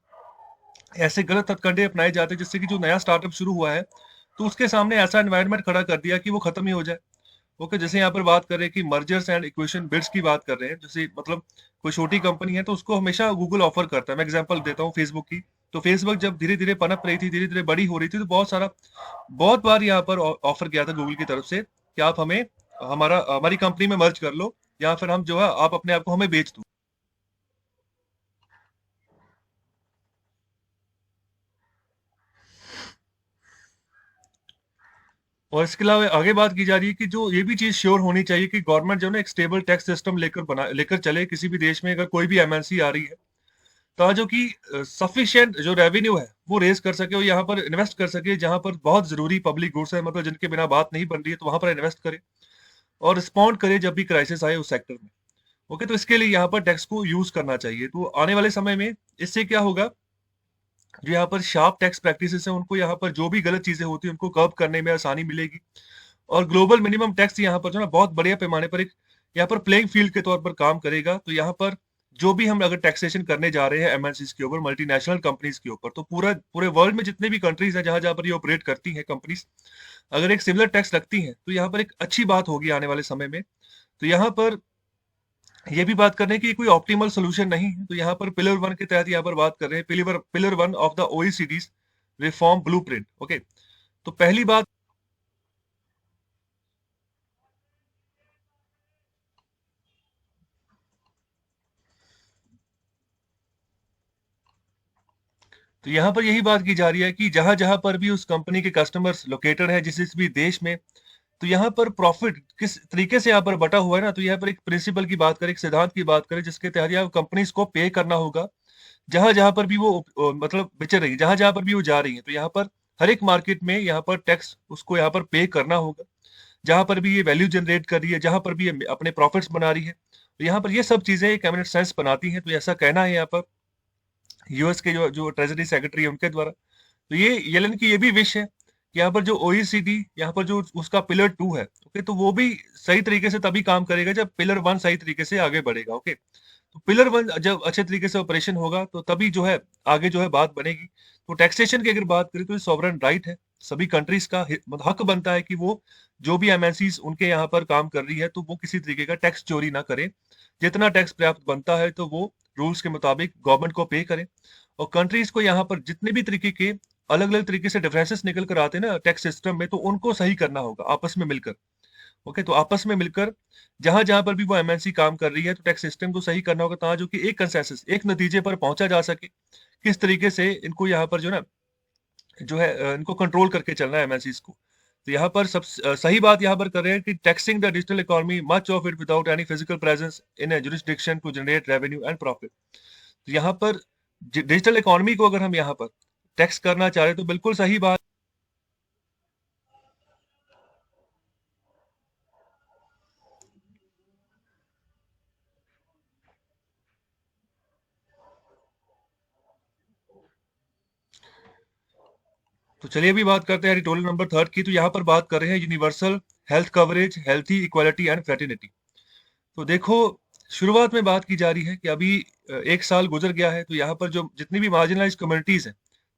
ऐसे गलत हथकंडे अपनाए जाते हैं जिससे कि जो नया स्टार्टअप शुरू हुआ है तो उसके सामने ऐसा एनवायरनमेंट खड़ा कर दिया कि वो खत्म ही हो जाए। ओके, जैसे यहाँ पर बात कर रहे हैं कि मर्जर्स एंड इक्वेशन बिड्स की बात कर रहे हैं, जैसे मतलब कोई छोटी कंपनी है तो उसको हमेशा गूगल ऑफर करता है। मैं एग्जांपल देता हूँ फेसबुक की। तो फेसबुक जब धीरे धीरे पनप रही थी, धीरे धीरे बड़ी हो रही थी, तो बहुत बार यहाँ पर ऑफर किया था गूगल की तरफ से कि आप हमें हमारी कंपनी में मर्ज कर लो, या फिर हम जो है आप अपने आप को हमें बेच दो। और इसके अलावा आगे बात की जा रही है कि जो ये भी चीज श्योर होनी चाहिए कि गवर्नमेंट जो है ना एक स्टेबल टैक्स सिस्टम लेकर चले किसी भी देश में, अगर कोई भी एमएनसी आ रही है, जो कि सफिशिएंट जो रेवेन्यू है वो रेज कर सके और यहाँ पर इन्वेस्ट कर सके, जहां पर बहुत जरूरी पब्लिक गुड्स है, मतलब जिनके बिना बात नहीं बन रही है, तो वहां पर इन्वेस्ट करे और रिस्पॉन्ड करे जब भी क्राइसिस आए उस सेक्टर में। ओके, तो इसके लिए यहाँ पर टैक्स को यूज करना चाहिए। तो आने वाले समय में इससे क्या होगा, जो यहाँ पर शार्प टैक्स प्रैक्टिसेस है उनको यहाँ पर जो भी गलत चीजें होती है उनको कर्व करने में आसानी मिलेगी। और ग्लोबल मिनिमम टैक्स यहाँ पर जो ना बहुत बढ़िया पैमाने पर एक यहाँ पर प्लेइंग फील्ड के तौर पर काम करेगा। तो यहाँ पर जो भी हम अगर टैक्सेशन करने जा रहे हैं एमएनसीज के ऊपर, मल्टीनेशनल कंपनीज के ऊपर, तो पूरा पूरे वर्ल्ड में जितने भी कंट्रीज हैं जहां जहां पर ये ऑपरेट करती हैं कंपनीज, अगर एक सिमिलर टैक्स रखती हैं तो यहाँ पर एक अच्छी बात होगी आने वाले समय में। तो यहाँ पर ये भी बात कर रहे हैं कि ये कोई ऑप्टिमल सोल्यूशन नहीं है, तो यहाँ पर पिलर वन के तहत यहाँ पर बात कर रहे हैं, pillar one of the OECD's reform blueprint. Okay, तो पहली बात, तो यहाँ पर यही बात की जा रही है कि जहां जहां पर भी उस कंपनी के कस्टमर्स लोकेटेड है, जिस भी देश में, तो यहाँ पर प्रॉफिट किस तरीके से यहाँ पर बटा हुआ है ना, तो यहाँ पर एक प्रिंसिपल की बात करें, एक सिद्धांत की बात करें, जिसके तहत यहाँ कंपनीज को पे करना होगा जहां जहां पर भी वो मतलब बिचर रही है, जहां जहां पर भी वो जा रही है, तो यहाँ पर हर एक मार्केट में यहाँ पर टैक्स उसको यहाँ पर पे करना होगा, जहां पर भी ये वैल्यू जनरेट कर रही है, जहां पर भी ये अपने प्रॉफिट्स बना रही है, तो यहाँ पर ये सब चीजें एक एमिनेंट सेंस बनाती हैं। तो ऐसा कहना है यहाँ पर यूएस के जो जो ट्रेजरी सेक्रेटरी है उनके द्वारा। तो ये येलेन की ये भी विश है कि यहाँ पर जो ओईसीडी यहाँ पर जो उसका पिलर टू है, ओके, तो वो भी सही तरीके से तभी काम करेगा जब पिलर वन सही तरीके से आगे बढ़ेगा। ओके, तो पिलर वन जब अच्छे तरीके से ऑपरेशन होगा तो तभी जो है आगे जो है बात बनेगी। तो टैक्सेशन की अगर बात करें तो ये सॉवरेन राइट है, सभी कंट्रीज का हक बनता है कि वो जो भी एमएनसीज उनके यहाँ पर काम कर रही है तो वो किसी तरीके का टैक्स चोरी ना करे, जितना टैक्स पर्याप्त बनता है तो वो रूल्स के मुताबिक गवर्नमेंट को पे करें। और कंट्रीज को यहाँ पर जितने भी तरीके के अलग अलग तरीके से डिफरेंसेस निकल कर आते हैं ना टैक्स सिस्टम में, तो उनको सही करना होगा आपस में मिलकर। ओके, तो आपस में मिलकर जहां जहां पर भी वो एमएनसी काम कर रही है तो टैक्स सिस्टम को सही करना होगा, ताकि जो कि एक कंसेंसस एक नतीजे पर पहुंचा जा सके किस तरीके से इनको यहाँ पर जो ना जो है इनको कंट्रोल करके चलना है एमएनसीज को। तो यहाँ पर सही बात यहाँ पर कर रहे हैं कि taxing the digital economy much of it without any physical presence in a jurisdiction to generate revenue and profit. तो यहाँ पर डिजिटल इकोनॉमी को अगर हम यहाँ पर टैक्स करना चाह रहे हैं तो बिल्कुल सही बात। तो चलिए अभी बात करते हैं एडिटोरियल नंबर थर्ड की। तो यहाँ पर बात कर रहे हैं universal health coverage, healthy equality and fraternity. तो देखो, शुरुआत में बात की जा रही है कि अभी 1 साल गुज़र गया है, तो यहाँ पर जो जितनी भी मार्जिनलाइज़्ड कम्युनिटीज़ हैं,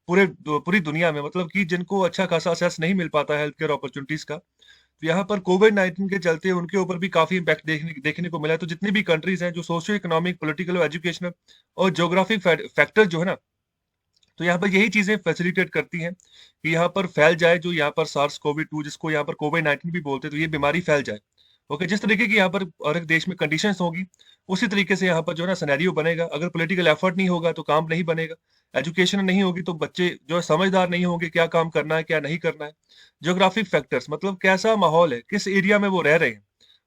पूरी दुनिया में, मतलब कि जिनको अच्छा खासा एक्सेस नहीं मिल पाता है हेल्थ केयर अपॉर्च्युनिटीज़ का, तो यहाँ पर कोविड-19 के चलते उनके ऊपर भी काफ़ी इम्पैक्ट देखने देखने को मिला है। तो जितनी भी कंट्रीज़ हैं, जो सोशियो इकोनॉमिक, पॉलिटिकल और एजुकेशनल और ज्योग्राफिक फैक्टर जो है ना, तो यहाँ पर यही चीज़ें फैसिलिटेट करती हैं कि यहाँ पर फैल जाए, जो यहाँ पर सार्स कोवी 2 जिसको यहाँ पर कोविड-19 भी बोलते हैं, तो ये बीमारी फैल जाए। ओके, जिस तरीके की यहाँ पर हर एक देश में कंडीशंस होंगी, उसी तरीके से यहाँ पर जो है ना सिनेरियो बनेगा। अगर पॉलिटिकल एफर्ट नहीं होगा तो काम नहीं बनेगा, एजुकेशन नहीं होगी तो बच्चे जो है समझदार नहीं होंगे, क्या काम करना है, क्या नहीं करना है। ज्योग्राफिक फैक्टर्स मतलब कैसा माहौल है, किस एरिया में वो रह रहे हैं।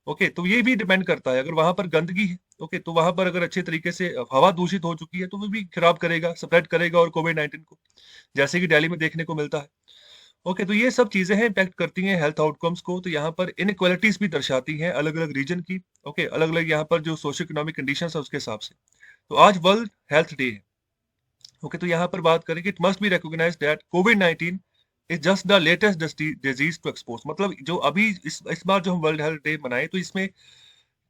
ओके, तो ये भी डिपेंड करता है। अगर वहाँ पर गंदगी है, ओके, तो वहाँ पर अगर अच्छे तरीके से हवा दूषित हो चुकी है, तो वो भी खराब करेगा, स्प्रेड करेगा और कोविड-19 को, जैसे कि दिल्ली में देखने को मिलता है। ओके, तो ये सब चीज़ें हैं, इम्पैक्ट करती हैं हेल्थ आउटकम्स को। तो यहाँ पर इनइक्वालिटीज़ भी दर्शाती हैं अलग-अलग रीजन की। ओके, अलग-अलग यहाँ पर जो सोशियो इकोनॉमिक कंडीशंस है उसके हिसाब से। तो आज वर्ल्ड हेल्थ डे है। ओके, तो यहाँ पर बात करें कि it must be recognised that कोविड-19 is just the latest disease to expose. मतलब जो अभी इस बार जो हम वर्ल्ड हेल्थ डे मनाए, तो इसमें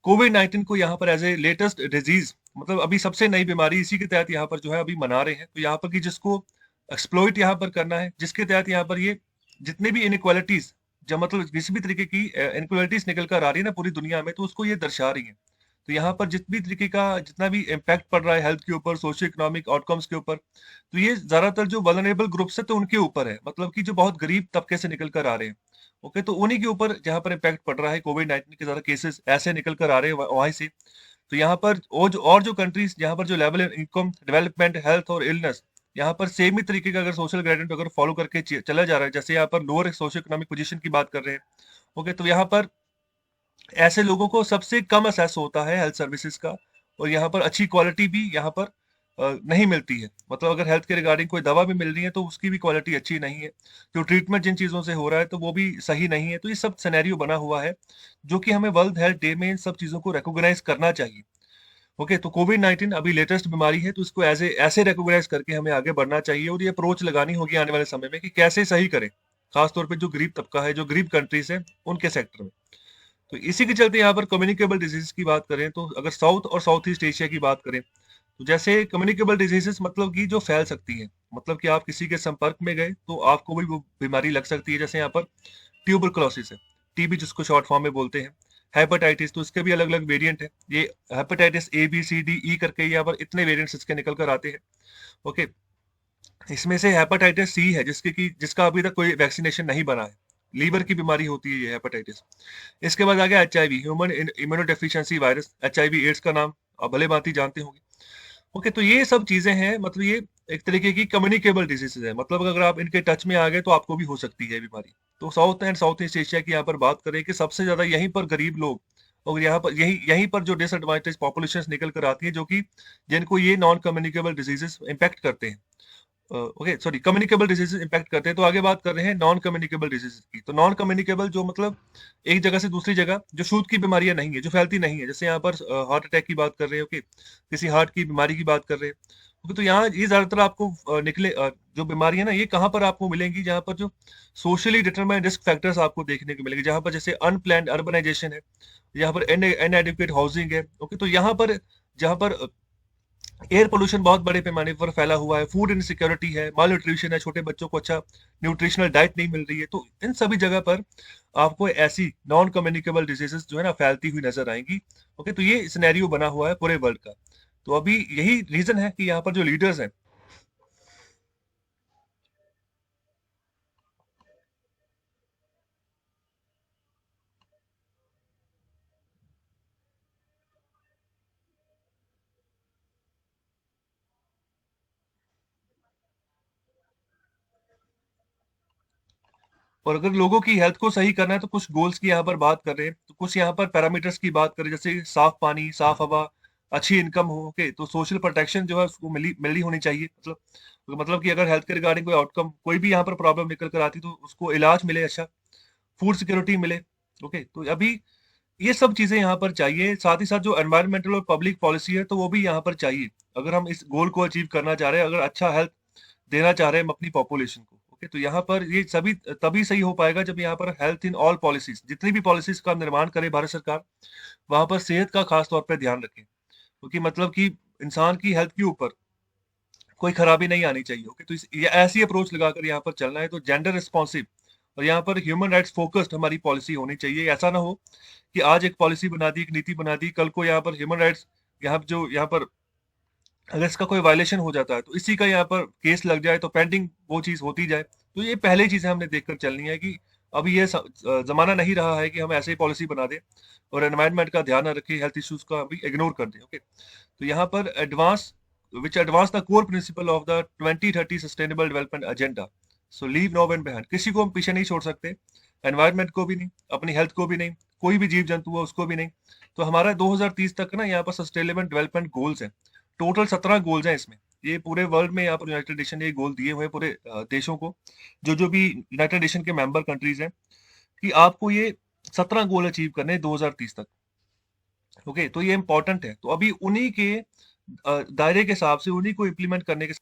कोविड-19 को यहाँ पर एज़ ए लेटेस्ट डिजीज़, मतलब अभी सबसे नई बीमारी, इसी के तहत यहाँ पर जो है अभी मना रहे हैं। तो यहाँ पर कि जिसको एक्सप्लॉइट यहाँ पर करना है, जिसके तहत यहाँ पर ये जितने भी इनइक्वालिटीज़, जो मतलब किसी भी तरीके की इनइक्वालिटीज़ निकल कर आ रही है ना पूरी दुनिया में, तो उसको ये दर्शा रही हैं। तो यहाँ पर जितनी तरीके का जितना भी इम्पैक्ट पड़ रहा है हेल्थ के ऊपर, सोशियो इकोनॉमिक आउटकम्स के ऊपर, तो ये ज़्यादातर जो वल्नरेबल ग्रुप्स है तो उनके ऊपर है। मतलब कि जो बहुत गरीब तबके से निकल कर आ रहे हैं। ओके, तो उन्हीं के ऊपर जहाँ पर इम्पैक्ट पड़ रहा है, कोविड-19 के ज़्यादा केसेस ऐसे निकल कर आ रहे हैं वहीं से। तो यहाँ पर और जो कंट्रीज़ जहाँ पर जो लेवल इनकम, डेवलपमेंट, हेल्थ और इलनेस, यहाँ पर सेम ही तरीके का अगर सोशल ग्रेडियंट अगर फॉलो करके चला जा रहा है, जैसे यहाँ पर लोअर सोशियो इकोनॉमिक पोजीशन की बात कर रहे हैं। ओके, तो यहाँ पर ऐसे लोगों को सबसे कम एक्सेस होता है हेल्थ सर्विसेज का, और यहाँ पर अच्छी क्वालिटी भी यहाँ पर नहीं मिलती है। मतलब अगर हेल्थ के रिगार्डिंग कोई दवा भी मिल रही है तो उसकी भी क्वालिटी अच्छी नहीं है। जो ट्रीटमेंट जिन चीज़ों से हो रहा है तो वो भी सही नहीं है। तो ये सब सिनेरियो बना हुआ है, जो कि हमें वर्ल्ड हेल्थ डे में इन सब चीज़ों को रिकॉग्नाइज करना चाहिए। ओके, तो कोविड-19 अभी लेटेस्ट बीमारी है, तो इसको ऐसे रिकॉग्नाइज करके हमें आगे बढ़ना चाहिए, और ये अप्रोच लगानी होगी आने वाले समय में कि कैसे सही करें, खास तौर पे जो गरीब तबका है, जो गरीब कंट्रीज है, उनके सेक्टर में। तो इसी के चलते यहाँ पर कम्युनिकेबल डिजीज की बात करें, तो अगर साउथ और साउथ ईस्ट एशिया की बात करें, तो जैसे कम्युनिकेबल डिजीजेस मतलब कि जो फैल सकती हैं, मतलब कि आप किसी के संपर्क में गए तो आपको भी वो बीमारी लग सकती है। जैसे यहाँ पर ट्यूबरकुलोसिस है, टीबी जिसको शॉर्ट फॉर्म में बोलते हैं, हेपेटाइटिस, तो इसके भी अलग अलग वेरिएंट है। ये hepatitis A B C D E करके यहाँ पर इतने वेरिएंट्स इसके निकल कर आते हैं। ओके, इसमें से हेपेटाइटिस सी है जिसका अभी तक कोई वैक्सीनेशन नहीं बना है। लीवर की बीमारी होती है ये हेपेटाइटिस। इसके बाद आ गया HIV, human immunodeficiency virus, HIV AIDS का नाम आप भले भांति जानते होंगे। ओके, तो ये सब चीजें हैं, मतलब ये एक तरीके की कम्युनिकेबल डिजीजेज है। मतलब अगर आप इनके टच में आ गए तो आपको भी हो सकती है ये बीमारी। तो south and south east Asia की यहाँ पर बात करें कि सबसे ज्यादा यहीं पर गरीब लोग, और यहाँ पर यही यहीं पर जो डिसएडवांटेज पॉपुलेशन निकल कर आती है, जो कि जिनको ये नॉन कम्युनिकेबल डिजीजेस इम्पैक्ट करते हैं। Okay, sorry, communicable diseases impact करते हैं। तो आगे बात कर रहे हैं नॉन कम्युनिकेबल डिजीजेस की। तो नॉन कम्युनिकेबल जो मतलब एक जगह से दूसरी जगह जो छूत की बीमारियां नहीं है, जो फैलती नहीं है, जैसे यहाँ पर हार्ट अटैक की बात कर रहे हैं। ओके, किसी हार्ट की बीमारी की बात कर रहे हैं। ओके, तो यहाँ ये ज्यादातर आपको जो बीमारियां ना, ये कहाँ पर आपको मिलेंगी, जहाँ पर जो सोशली डिटरमाइंड रिस्क फैक्टर्स आपको देखने को मिलेंगे, जहाँ पर जैसे अनप्लान्ड अर्बनाइजेशन है, यहाँ पर इनएडिक्वेट हाउसिंग है। ओके, तो यहाँ पर जहाँ पर एयर पोल्यूशन बहुत बड़े पैमाने पर फैला हुआ है, फूड इनसिक्योरिटी है, माल न्यूट्रिशन है, छोटे बच्चों को अच्छा न्यूट्रिशनल डाइट नहीं मिल रही है, तो इन सभी जगह पर आपको ऐसी नॉन कम्युनिकेबल डिजीजेस जो है ना फैलती हुई नजर आएंगी। ओके, तो ये सिनेरियो बना हुआ है पूरे वर्ल्ड का। तो अभी यही रीजन है कि यहाँ पर जो लीडर्स हैं, और अगर लोगों की हेल्थ को सही करना है तो कुछ गोल्स की यहाँ पर बात कर रहे हैं। तो कुछ यहाँ पर पैरामीटर्स की बात करें, जैसे साफ पानी, साफ हवा, अच्छी इनकम हो। ओके, तो सोशल प्रोटेक्शन जो है उसको मिली मिलनी होनी चाहिए। मतलब कि अगर हेल्थ के रिगार्डिंग कोई आउटकम, कोई भी यहाँ पर प्रॉब्लम निकल कर आती तो उसको इलाज मिले अच्छा, फूड सिक्योरिटी मिले। ओके, तो अभी ये सब चीजें यहाँ पर चाहिए। साथ ही साथ जो एनवायरमेंटल और पब्लिक पॉलिसी है तो वो भी यहाँ पर चाहिए, अगर हम इस गोल को अचीव करना चाह रहे हैं, अगर अच्छा हेल्थ देना चाह रहे हैं हम अपनी पॉपुलेशन को। ओके, तो यहाँ पर ये सभी तभी सही हो पाएगा जब यहाँ पर हेल्थ इन ऑल पॉलिसीज, जितनी भी पॉलिसीज का निर्माण करे भारत सरकार, वहां पर सेहत का खास तौर पर ध्यान रखे, क्योंकि मतलब कि इंसान की हेल्थ के ऊपर कोई खराबी नहीं आनी चाहिए। ओके, तो ये ऐसी अप्रोच लगाकर यहाँ पर चलना है, तो जेंडर रिस्पॉन्सिव और यहाँ पर ह्यूमन राइट्स फोकस्ड हमारी पॉलिसी होनी चाहिए। ऐसा ना हो कि आज एक पॉलिसी बना दी, एक नीति बना दी, कल को यहाँ पर ह्यूमन राइट्स, यहाँ पर अगर इसका कोई वायलेशन हो जाता है तो इसी का यहाँ पर केस लग जाए, तो पेंडिंग वो चीज होती जाए। तो ये पहले ही चीजें हमने देखकर चलनी है कि अभी ये जमाना नहीं रहा है कि हम ऐसे ही पॉलिसी बना दें और एनवायरनमेंट का ध्यान न रखें, हेल्थ इश्यूज का अभी इग्नोर कर दें। ओके, तो यहाँ पर advance the core principle of the 2030 sustainable development agenda. So leave no one behind, किसी को हम पीछे नहीं छोड़ सकते, एनवायरनमेंट को भी नहीं, अपनी हेल्थ को भी नहीं, कोई भी जीव जंतु है उसको भी नहीं। तो हमारा 2030 तक ना यहाँ पर सस्टेनेबल डेवलपमेंट गोल्स हैं, टोटल 17 गोल्स हैं इसमें। ये पूरे वर्ल्ड में यहाँ पर यूनाइटेड नेशन ने गोल दिए हुए हैं पूरे देशों को, जो भी यूनाइटेड नेशन के मेंबर कंट्रीज हैं, कि आपको ये 17 गोल अचीव करने हैं 2030 तक। ओके, तो ये इंपॉर्टेंट है, तो अभी उन्हीं के दायरे के हिसाब से उन्हीं को इम्प्लीमेंट करने के।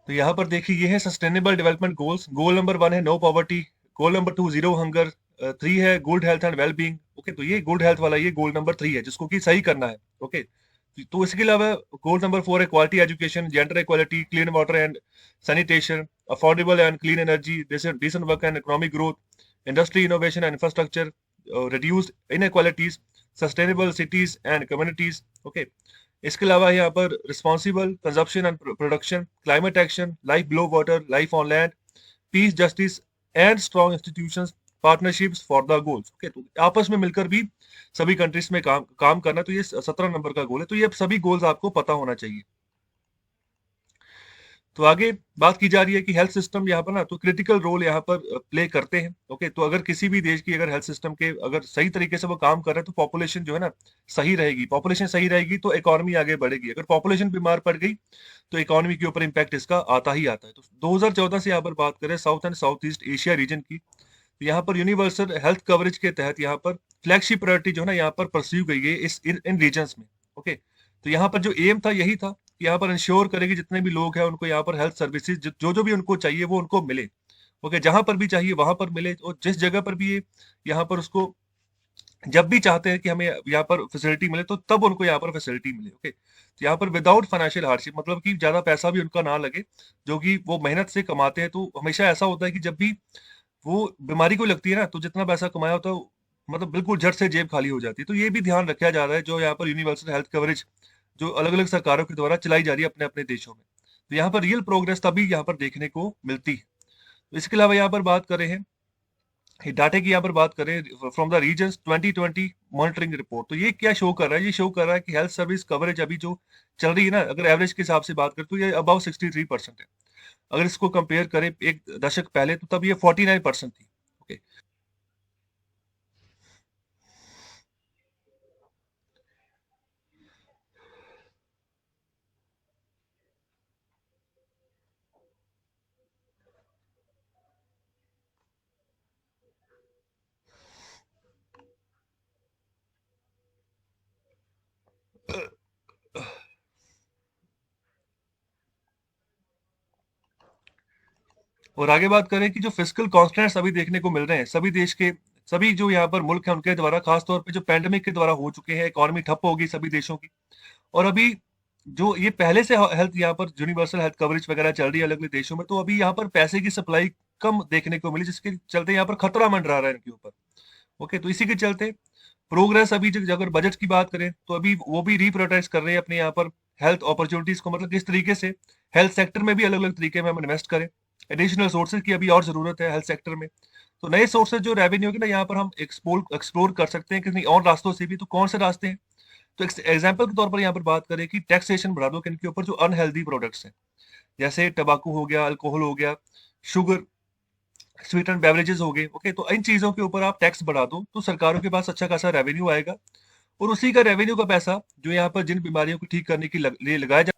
तो यहाँ पर देखिए, ये है sustainable development goals. Goal number 1 है no poverty, goal number 2 zero hunger, 3 है good health and well being. Okay, तो ये गुड हेल्थ वाला ये गोल नंबर 3 है जिसको कि सही करना है। ओके, तो इसके अलावा गोल नंबर 4 है quality education, gender equality, clean water and sanitation, affordable and clean energy, decent work and economic growth, industry innovation and infrastructure, reduced inequalities, sustainable cities and communities. Okay, इसके अलावा यहाँ पर responsible consumption and production, climate action, life below water, life on land, peace, justice and strong institutions, partnerships for the goals. Okay, तो आपस में मिलकर भी सभी कंट्रीज में काम करना, तो ये 17 नंबर का गोल है। तो ये सभी गोल्स आपको पता होना चाहिए। तो आगे बात की जा रही है कि हेल्थ सिस्टम यहाँ पर ना तो क्रिटिकल रोल यहाँ पर प्ले करते हैं। ओके, तो अगर किसी भी देश की अगर हेल्थ सिस्टम के अगर सही तरीके से वो काम कर रहे हैं तो पॉपुलेशन जो है ना सही रहेगी, पॉपुलेशन सही रहेगी तो इकोनॉमी आगे बढ़ेगी। अगर पॉपुलेशन बीमार पड़ गई तो इकोनॉमी के ऊपर इम्पैक्ट इसका आता ही आता है। तो 2014 से यहाँ पर बात करें south and south east Asia region की, तो यहाँ पर यूनिवर्सल हेल्थ कवरेज के तहत यहाँ पर फ्लैगशिप प्रायोरिटी जो है ना यहाँ पर परस्यू गई है इस इन रीजन्स में। ओके, तो यहाँ पर जो एम था यही था कि यहाँ पर इंश्योर करेगी जितने भी लोग हैं उनको यहाँ पर हेल्थ सर्विसेज जो जो भी उनको चाहिए वो उनको मिले। ओके, जहां पर भी चाहिए वहां पर मिले, और जिस जगह पर भी ये यहाँ पर उसको जब भी चाहते हैं कि हमें यहाँ पर फैसिलिटी मिले तो तब उनको यहाँ पर फैसिलिटी मिले। ओके, तो यहाँ पर विदाउट फाइनेंशियल हार्डशिप, मतलब कि ज्यादा पैसा भी उनका ना लगे, जो कि वो मेहनत से कमाते हैं। तो हमेशा ऐसा होता है कि जब भी वो बीमारी को लगती है ना तो जितना पैसा कमाया होता है मतलब बिल्कुल झट से जेब खाली हो जाती है। तो ये भी ध्यान रखा जा रहा है जो यहाँ पर यूनिवर्सल हेल्थ कवरेज जो अलग अलग सरकारों के द्वारा चलाई जा रही है अपने अपने देशों में। तो यहाँ पर रियल प्रोग्रेस तभी यहाँ पर देखने को मिलती है। तो इसके अलावा यहाँ पर बात करें हैं डाटा की, यहाँ पर बात करें from the regions 2020 monitoring report, तो ये क्या शो कर रहा है? ये शो कर रहा है कि हेल्थ सर्विस कवरेज अभी जो चल रही है ना, अगर एवरेज के हिसाब से बात करें तो ये अबाउ 63% है। अगर इसको कंपेयर करें एक दशक पहले तो तब ये 49% थी। ओके, और आगे बात करें कि जो फिजिकल कॉन्स्टेंट्स अभी देखने को मिल रहे हैं सभी देश के, सभी जो यहाँ पर मुल्क हैं उनके द्वारा, खासतौर पे जो पैंडेमिक के द्वारा हो चुके हैं, इकोनॉमी ठप होगी सभी देशों की। और अभी जो ये पहले से हेल्थ यहाँ पर यूनिवर्सल हेल्थ कवरेज वगैरह चल रही है अलग अलग देशों में, तो अभी यहाँ पर पैसे की सप्लाई कम देखने को मिली, जिसके चलते यहाँ पर खतरा मंडरा रहा है इनके ऊपर। ओके, तो इसी के चलते प्रोग्रेस अभी अगर बजट की बात करें तो अभी वो भी रिप्रायोरिटाइज कर रहे हैं अपने यहाँ पर हेल्थ अपॉर्चुनिटीज को, मतलब किस तरीके से हेल्थ सेक्टर में भी अलग अलग तरीके में हम इन्वेस्ट करें। एडिशनल सोर्सेज की अभी और जरूरत है हेल्थ सेक्टर में, तो नए सोर्सेज जो रेवेन्यू के ना यहाँ पर हम एक्सप्लोर कर सकते हैं किसी और रास्तों से भी। तो कौन से रास्ते हैं? तो एग्जाम्पल के तौर पर यहाँ पर बात करें कि टैक्सेशन बढ़ा दो किनके ऊपर, जो अनहेल्दी प्रोडक्ट्स हैं, जैसे टबाकू हो गया, अल्कोहल हो गया, शुगर, स्वीट एंड बेवरेजेस हो गए। ओके, तो इन चीजों के ऊपर आप टैक्स बढ़ा दो तो सरकारों के पास अच्छा खासा रेवेन्यू आएगा, और उसी का रेवेन्यू का पैसा जो यहाँ पर जिन बीमारियों को ठीक करने के लिए लगाया जा।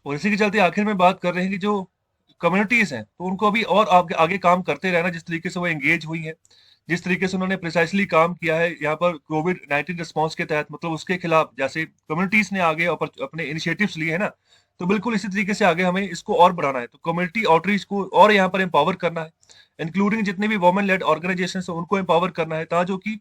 और इसी के चलते आखिर में बात कर रहे हैं कि जो कम्युनिटीज हैं तो उनको अभी और आगे आगे काम करते रहना, जिस तरीके से वो एंगेज हुई हैं, जिस तरीके से उन्होंने प्रिसाइसली काम किया है यहाँ पर कोविड-19 रिस्पांस के तहत, मतलब उसके खिलाफ जैसे कम्युनिटीज ने आगे अपने इनिशिएटिव्स लिए हैं ना, तो बिल्कुल इसी तरीके से आगे हमें इसको और बढ़ाना है। तो कम्युनिटी आउटरीच को और यहाँ पर एम्पावर करना है, इंक्लूडिंग जितने भी वुमेन लेड ऑर्गेनाइजेशन है उनको एम्पावर करना है, ताकि कि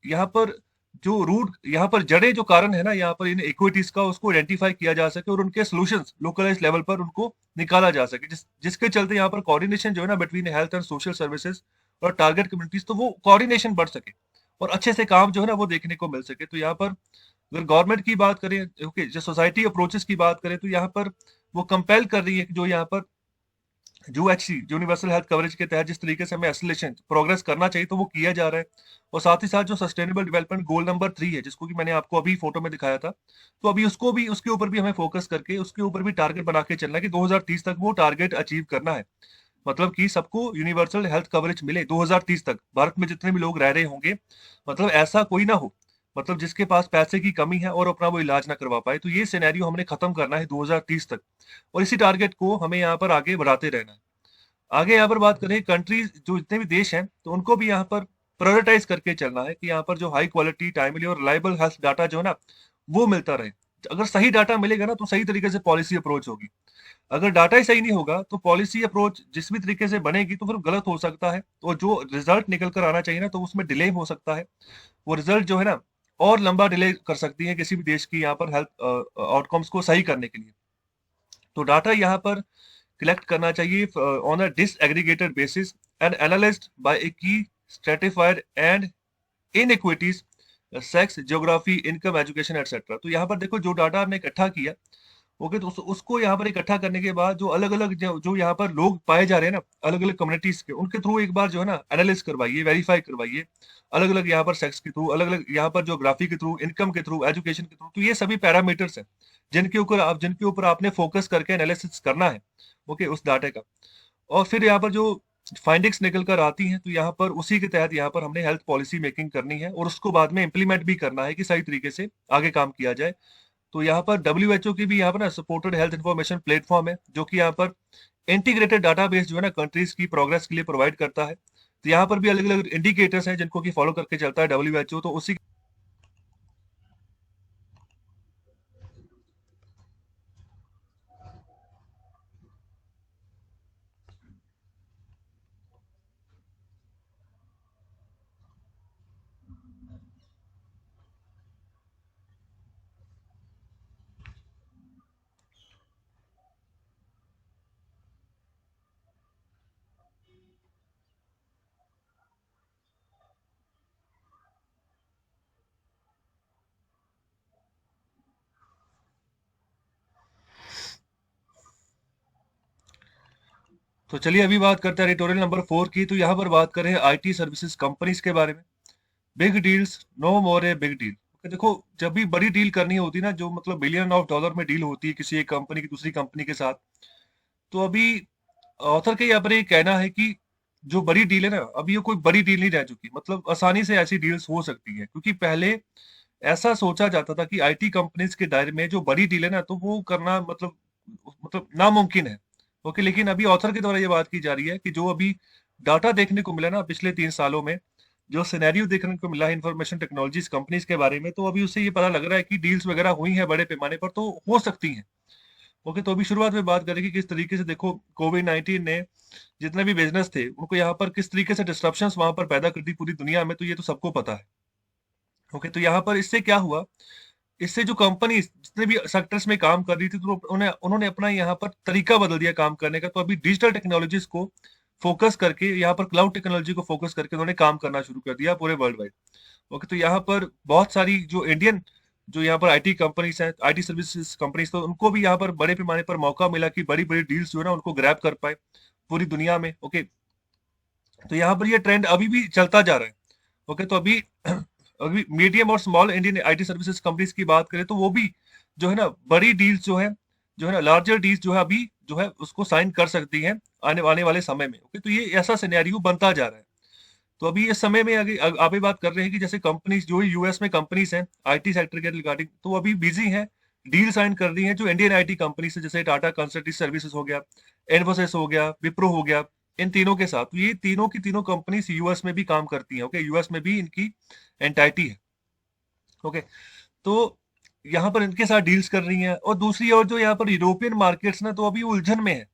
यहाँ पर जो रूट, यहाँ पर जड़े जो कारण है ना यहाँ पर इन इक्विटीज का, उसको आइडेंटिफाई किया जा सके और उनके सॉल्यूशंस लोकलाइज लेवल पर उनको निकाला जा सके, जिसके चलते यहाँ पर कोऑर्डिनेशन जो है ना between health and social services और टारगेट कम्युनिटीज, तो वो कोऑर्डिनेशन बढ़ सके और अच्छे से काम जो है ना वो देखने को मिल सके। तो यहाँ पर अगर गवर्नमेंट की बात करें, ओके, जो सोसाइटी अप्रोचेस की बात करें, तो यहाँ पर वो कंपेल कर रही है कि जो यहाँ पर यूएचसी यूनिवर्सल हेल्थ कवरेज के तहत जिस तरीके से हमें एक्सेलरेशन प्रोग्रेस करना चाहिए तो वो किया जा रहा है। और साथ ही साथ जो सस्टेनेबल डेवलपमेंट गोल नंबर 3 है, जिसको कि मैंने आपको अभी फोटो में दिखाया था, तो अभी उसको भी, उसके ऊपर भी हमें फोकस करके उसके ऊपर भी टारगेट बना के चलना है कि 2030 तक वो टारगेट अचीव करना है। मतलब कि सबको यूनिवर्सल हेल्थ कवरेज मिले 2030 तक, भारत में जितने भी लोग रह रहे होंगे, मतलब ऐसा कोई ना हो मतलब जिसके पास पैसे की कमी है और अपना वो इलाज ना करवा पाए। तो ये सिनेरियो हमने खत्म करना है 2030 तक, और इसी टारगेट को हमें यहाँ पर आगे बढ़ाते रहना है। आगे यहाँ पर बात करें कंट्रीज, जो जितने भी देश हैं, तो उनको भी यहाँ पर प्रायोरिटाइज करके चलना है कि यहाँ पर जो हाई क्वालिटी, टाइमली और रिलायबल हेल्थ डाटा जो है ना वो मिलता रहे। अगर सही डाटा मिलेगा ना तो सही तरीके से पॉलिसी अप्रोच होगी। अगर डाटा ही सही नहीं होगा तो पॉलिसी अप्रोच जिस भी तरीके से बनेगी तो फिर गलत हो सकता है, और जो रिजल्ट निकल कर आना चाहिए ना तो उसमें डिले हो सकता है। वो रिजल्ट जो है ना और लंबा डिले कर सकती है किसी भी देश की यहाँ पर हेल्थ आउटकम्स को सही करने के लिए। तो डाटा यहाँ पर कलेक्ट करना चाहिए on a disaggregated basis and analysed by a key stratified and inequities, sex, geography, income, education etcetera. तो यहाँ पर देखो जो डाटा आपने इकट्ठा किया, ओके, तो उसको यहाँ पर इकट्ठा करने के बाद जो अलग अलग जो यहाँ पर लोग पाए जा रहे हैं ना अलग अलग कम्युनिटीज के, उनके थ्रू एक बार जो है ना एनालिस करवाइए, वेरीफाई करवाइए, अलग अलग यहाँ पर सेक्स के थ्रू, अलग अलग यहाँ पर ज्योग्राफी के थ्रू, इनकम के थ्रू, एजुकेशन के थ्रू। तो ये सभी पैरामीटर्स हैं जिनके ऊपर आपने फोकस करके एनालिसिस करना है, ओके, उस डाटा का। और फिर यहाँ पर जो फाइंडिंग्स निकल कर आती हैं तो यहाँ पर उसी के तहत यहाँ पर हमने हेल्थ पॉलिसी मेकिंग करनी है और उसको बाद में इम्प्लीमेंट भी करना है कि सही तरीके से आगे काम किया जाए। तो यहाँ पर डब्ल्यूएचओ की भी यहाँ पर ना सपोर्टेड हेल्थ इंफॉर्मेशन प्लेटफॉर्म है, जो कि यहाँ पर इंटीग्रेटेड डाटाबेस जो है ना कंट्रीज की प्रोग्रेस के लिए प्रोवाइड करता है। तो यहाँ पर भी अलग अलग इंडिकेटर्स हैं जिनको कि फॉलो करके चलता है डब्ल्यूएचओ, तो उसी। तो चलिए अभी बात करते हैं एडिटोरियल नंबर 4 की। तो यहाँ पर बात करें आईटी सर्विसेज कंपनीज के बारे में। Big deals no more a big deal. देखो, जब भी बड़ी डील करनी होती है ना, जो मतलब बिलियन ऑफ डॉलर में डील होती है किसी एक कंपनी की दूसरी कंपनी के साथ, तो अभी ऑथर के यहाँ पर ये कहना है कि जो बड़ी डील है ना, अभी ये कोई बड़ी डील नहीं रह चुकी, मतलब आसानी से ऐसी डील्स हो सकती है, क्योंकि पहले ऐसा सोचा जाता था कि आईटी कंपनीज के दायरे में जो बड़ी डील है ना तो वो करना मतलब नामुमकिन है। ओके, लेकिन अभी ऑथर के द्वारा ये बात की जा रही है कि जो अभी डाटा देखने को मिला ना पिछले 3 सालों में, जो सिनेरियो देखने को मिला है इंफॉर्मेशन टेक्नोलॉजीज कंपनीज के बारे में, तो अभी उससे ये पता लग रहा है कि डील्स वगैरह हुई हैं बड़े पैमाने पर, तो हो सकती हैं। ओके, तो अभी शुरुआत में बात करेंगे किस तरीके से देखो कोविड-19 ने जितने भी बिजनेस थे उनको यहाँ पर किस तरीके से डिस्ट्रप्शंस वहां पर पैदा कर दी पूरी दुनिया में, तो ये तो सबको पता है। ओके, तो यहाँ पर इससे क्या हुआ, इससे जो कंपनी जितने भी सेक्टर्स में काम कर रही थी तो उन्होंने उन्होंने अपना यहाँ पर तरीका बदल दिया काम करने का। तो अभी डिजिटल टेक्नोलॉजीज को फोकस करके, यहाँ पर क्लाउड टेक्नोलॉजी को फोकस करके उन्होंने काम करना शुरू कर दिया पूरे वर्ल्ड वाइड। ओके, तो यहाँ पर बहुत सारी जो इंडियन जो यहाँ पर आईटी कंपनीज हैं, आईटी सर्विसेज कंपनीज, तो उनको भी यहाँ पर बड़े पैमाने पर मौका मिला कि बड़ी बड़ी डील्स जो है ना उनको ग्रैब कर पाए पूरी दुनिया में। ओके, तो यहाँ पर ये ट्रेंड अभी भी चलता जा रहा है। ओके, तो अभी अभी मीडियम और small Indian IT services companies की बात करें तो वो भी जो है ना बड़ी डील्स जो है ना लार्जर डील्स जो है अभी जो है उसको साइन कर सकती हैं आने आने वाले समय में। ओके, तो ये ऐसा सिनेरियो बनता जा रहा है। तो अभी इस समय में आगे आप भी बात कर रहे हैं कि जैसे कंपनीज जो यूएस में कंपनीज हैं आईटी सेक्टर के रिगार्डिंग, तो वो अभी बिजी हैं, डील साइन कर रही हैं जो इंडियन आईटी कंपनीज है, जैसे टाटा कंसल्टेंसी सर्विसेज हो गया, इन्फोसिस हो गया, विप्रो हो गया, इन तीनों के साथ। तो ये तीनों की तीनों कंपनीज यूएस में भी काम करती हैं। ओके, यूएस में भी इनकी एंटाइटी है। ओके, तो यहाँ पर इनके साथ डील्स कर रही हैं। और दूसरी ओर जो यहाँ पर यूरोपियन मार्केट्स ना, तो अभी उलझन में है,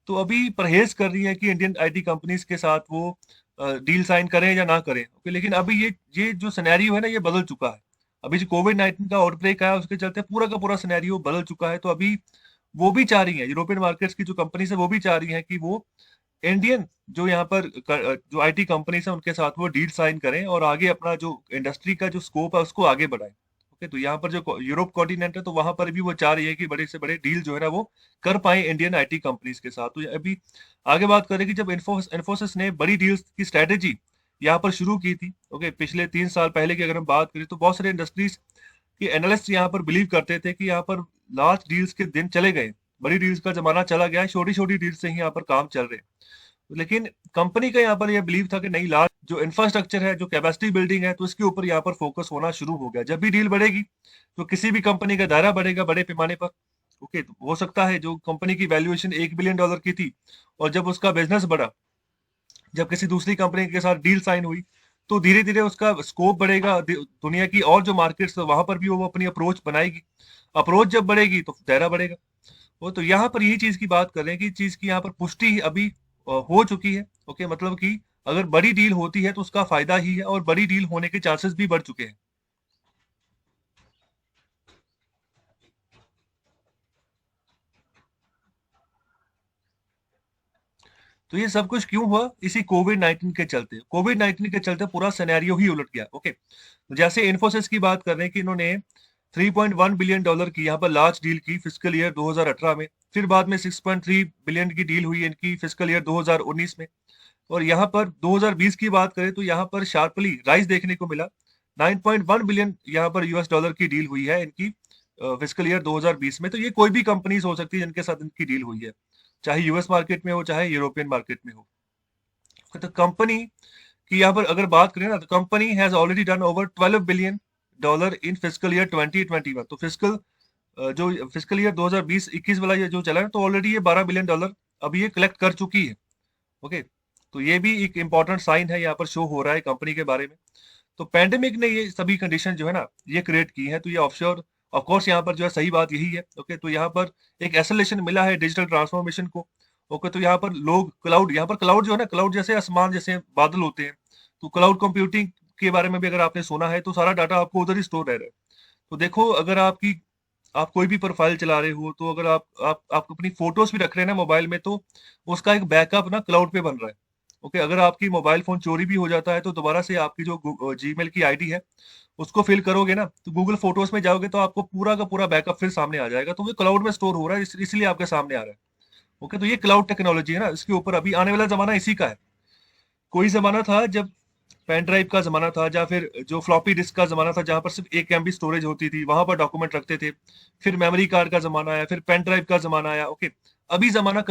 तो अभी परहेज कर रही है कि इंडियन आईटी कंपनीज के साथ वो डील साइन करें या ना करें। ओके, लेकिन अभी ये जो सिनेरियो है ना ये बदल चुका है। अभी जो कोविड-19 का आउटब्रेक आया उसके चलते पूरा का पूरा सिनेरियो बदल चुका है। तो अभी वो भी चाह रही हैं, यूरोपियन मार्केट्स की जो कंपनीज है वो भी चाह रही हैं कि वो इंडियन जो यहाँ पर जो आईटी कंपनीज है उनके साथ वो डील साइन करें और आगे अपना जो इंडस्ट्री का जो स्कोप है उसको आगे बढ़ाएं। ओके, तो यहाँ पर जो यूरोप कॉन्टिनेंट है तो वहां पर भी वो चाह रही है कि बड़े से बड़े डील जो है ना वो कर पाए इंडियन आईटी कंपनीज के साथ। तो अभी आगे बात करें कि जब इन्फोसिस ने बड़ी डील्स की स्ट्रेटेजी यहाँ पर शुरू की थी, ओके, पिछले 3 साल पहले की अगर हम बात करें तो बहुत सारे इंडस्ट्रीज के एनालिस्ट यहाँ पर बिलीव करते थे कि यहाँ पर लार्ज डील्स के दिन चले गए, बड़ी डील्स का जमाना चला गया है, छोटी छोटी डील्स से ही यहाँ पर काम चल रहे हैं। लेकिन कंपनी का यहाँ पर यह बिलीव था कि नहीं, लार्ज जो इंफ्रास्ट्रक्चर है, जो कैपेसिटी बिल्डिंग है, तो इसके ऊपर यहाँ पर फोकस होना शुरू हो गया। जब भी डील बढ़ेगी तो किसी भी कंपनी का दायरा बढ़ेगा बड़े पैमाने पर। ओके, तो हो सकता है जो कंपनी की वैल्यूएशन $1 बिलियन की थी और जब उसका बिजनेस बढ़ा, जब किसी दूसरी कंपनी के साथ डील साइन हुई, तो धीरे धीरे उसका स्कोप बढ़ेगा, दुनिया की और जो मार्केट्स है वहां पर भी वो अपनी अप्रोच बनाएगी। अप्रोच जब बढ़ेगी तो दायरा बढ़ेगा। वो तो यहाँ पर यही चीज की बात कर रहे हैं कि चीज की यहाँ पर पुष्टि अभी हो चुकी है। ओके, मतलब कि अगर बड़ी डील होती है तो उसका फायदा ही है और बड़ी डील होने के चांसेस भी बढ़ चुके हैं। तो ये सब कुछ क्यों हुआ? इसी कोविड-19 के चलते। कोविड-19 के चलते पूरा सिनेरियो ही उलट गया। ओके, तो जैसे इन्फोसिस की बात कर रहे हैं कि इन्होंने $3.1 बिलियन की यहाँ पर लार्ज डील की फिस्कल ईयर 2018 में, फिर बाद में 6.3 बिलियन की डील हुई इनकी फिस्कल ईयर 2019 में। और यहाँ पर 2020 की बात करें तो यहाँ पर शार्पली राइज देखने को मिला। 9.1 बिलियन यहाँ पर यूएस डॉलर की डील हुई है इनकी फिस्कल ईयर 2020 में। तो ये कोई भी कंपनीज हो सकती है जिनके साथ इनकी डील हुई है, चाहे यूएस मार्केट में हो चाहे यूरोपियन मार्केट में हो। तो कंपनी की यहाँ पर अगर बात करें ना, तो company has already done over $12 billion in fiscal year 2021। तो जो फिस्कल ईयर 2020-21 वाला ये जो चला है, तो ऑलरेडी ये $12 बिलियन अभी ये कलेक्ट कर चुकी है। ओके, तो ये भी एक इंपॉर्टेंट साइन है यहाँ पर शो हो रहा है कंपनी के बारे में। तो पैंडेमिक ने ये सभी कंडीशन जो है ना ये क्रिएट की है। तो ये ऑफशोर ऑफ कोर्स यहाँ पर जो है सही बात यही है। ओके, तो यहाँ पर एक एसेलेशन मिला है डिजिटल ट्रांसफॉर्मेशन को। ओके, तो यहाँ पर लोग क्लाउड, यहाँ पर क्लाउड जो है ना, क्लाउड जैसे आसमान जैसे बादल होते हैं, तो क्लाउड कंप्यूटिंग के बारे में भी अगर आपने सुना है तो सारा डाटा आपको उधर ही स्टोर रह रहा है। तो देखो, अगर आप कोई भी प्रोफाइल चला रहे हो, तो अगर आप अपनी फोटोज भी रख रहे हैं ना मोबाइल में, तो उसका एक बैकअप ना क्लाउड पे बन रहा है। ओके, अगर आपकी मोबाइल फोन चोरी भी हो जाता है तो दोबारा से आपकी जो जीमेल की आईडी है उसको फिल करोगे ना, तो गूगल फोटोज में जाओगे तो आपको पूरा का पूरा बैकअप फिर सामने आ जाएगा। तो वो क्लाउड में स्टोर हो रहा है, इसलिए आपके सामने आ रहा है। ओके, तो ये क्लाउड टेक्नोलॉजी है ना, इसके ऊपर अभी आने वाला जमाना इसी का है। कोई जमाना था जब पेन ड्राइव का जमाना था, या फिर जो फ्लॉपी डिस्क का जमाना था जहां पर सिर्फ 1 MB स्टोरेज होती थी, वहां पर डॉक्यूमेंट रखते थे। फिर मेमोरी कार्ड का जमाना आया, फिर पेन ड्राइव का जमाना आया। ओके, अभी जमाना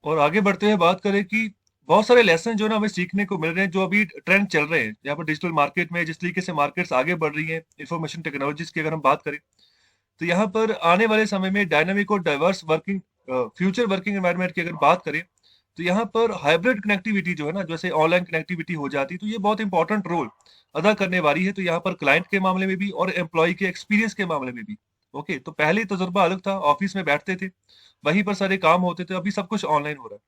और आगे बढ़ते हुए बात करें कि बहुत सारे लेसन जो है ना हमें सीखने को मिल रहे हैं, जो अभी ट्रेंड चल रहे हैं यहाँ पर डिजिटल मार्केट में, जिस तरीके से मार्केट्स आगे बढ़ रही हैं इंफॉर्मेशन टेक्नोलॉजीज की अगर हम बात करें, तो यहाँ पर आने वाले समय में डायनामिक और diverse working future working environment की अगर बात करें, तो यहाँ पर हाइब्रिड कनेक्टिविटी जो है ना, जैसे ऑनलाइन कनेक्टिविटी हो जाती है, तो ये बहुत इंपॉर्टेंट रोल अदा करने वाली है। तो यहाँ पर क्लाइंट के मामले में भी और एम्प्लॉय के एक्सपीरियंस के मामले में भी। ओके, तो पहले तजुर्बा अलग था, ऑफिस में बैठते थे, वहीं पर सारे काम होते थे, अभी सब कुछ ऑनलाइन हो रहा है।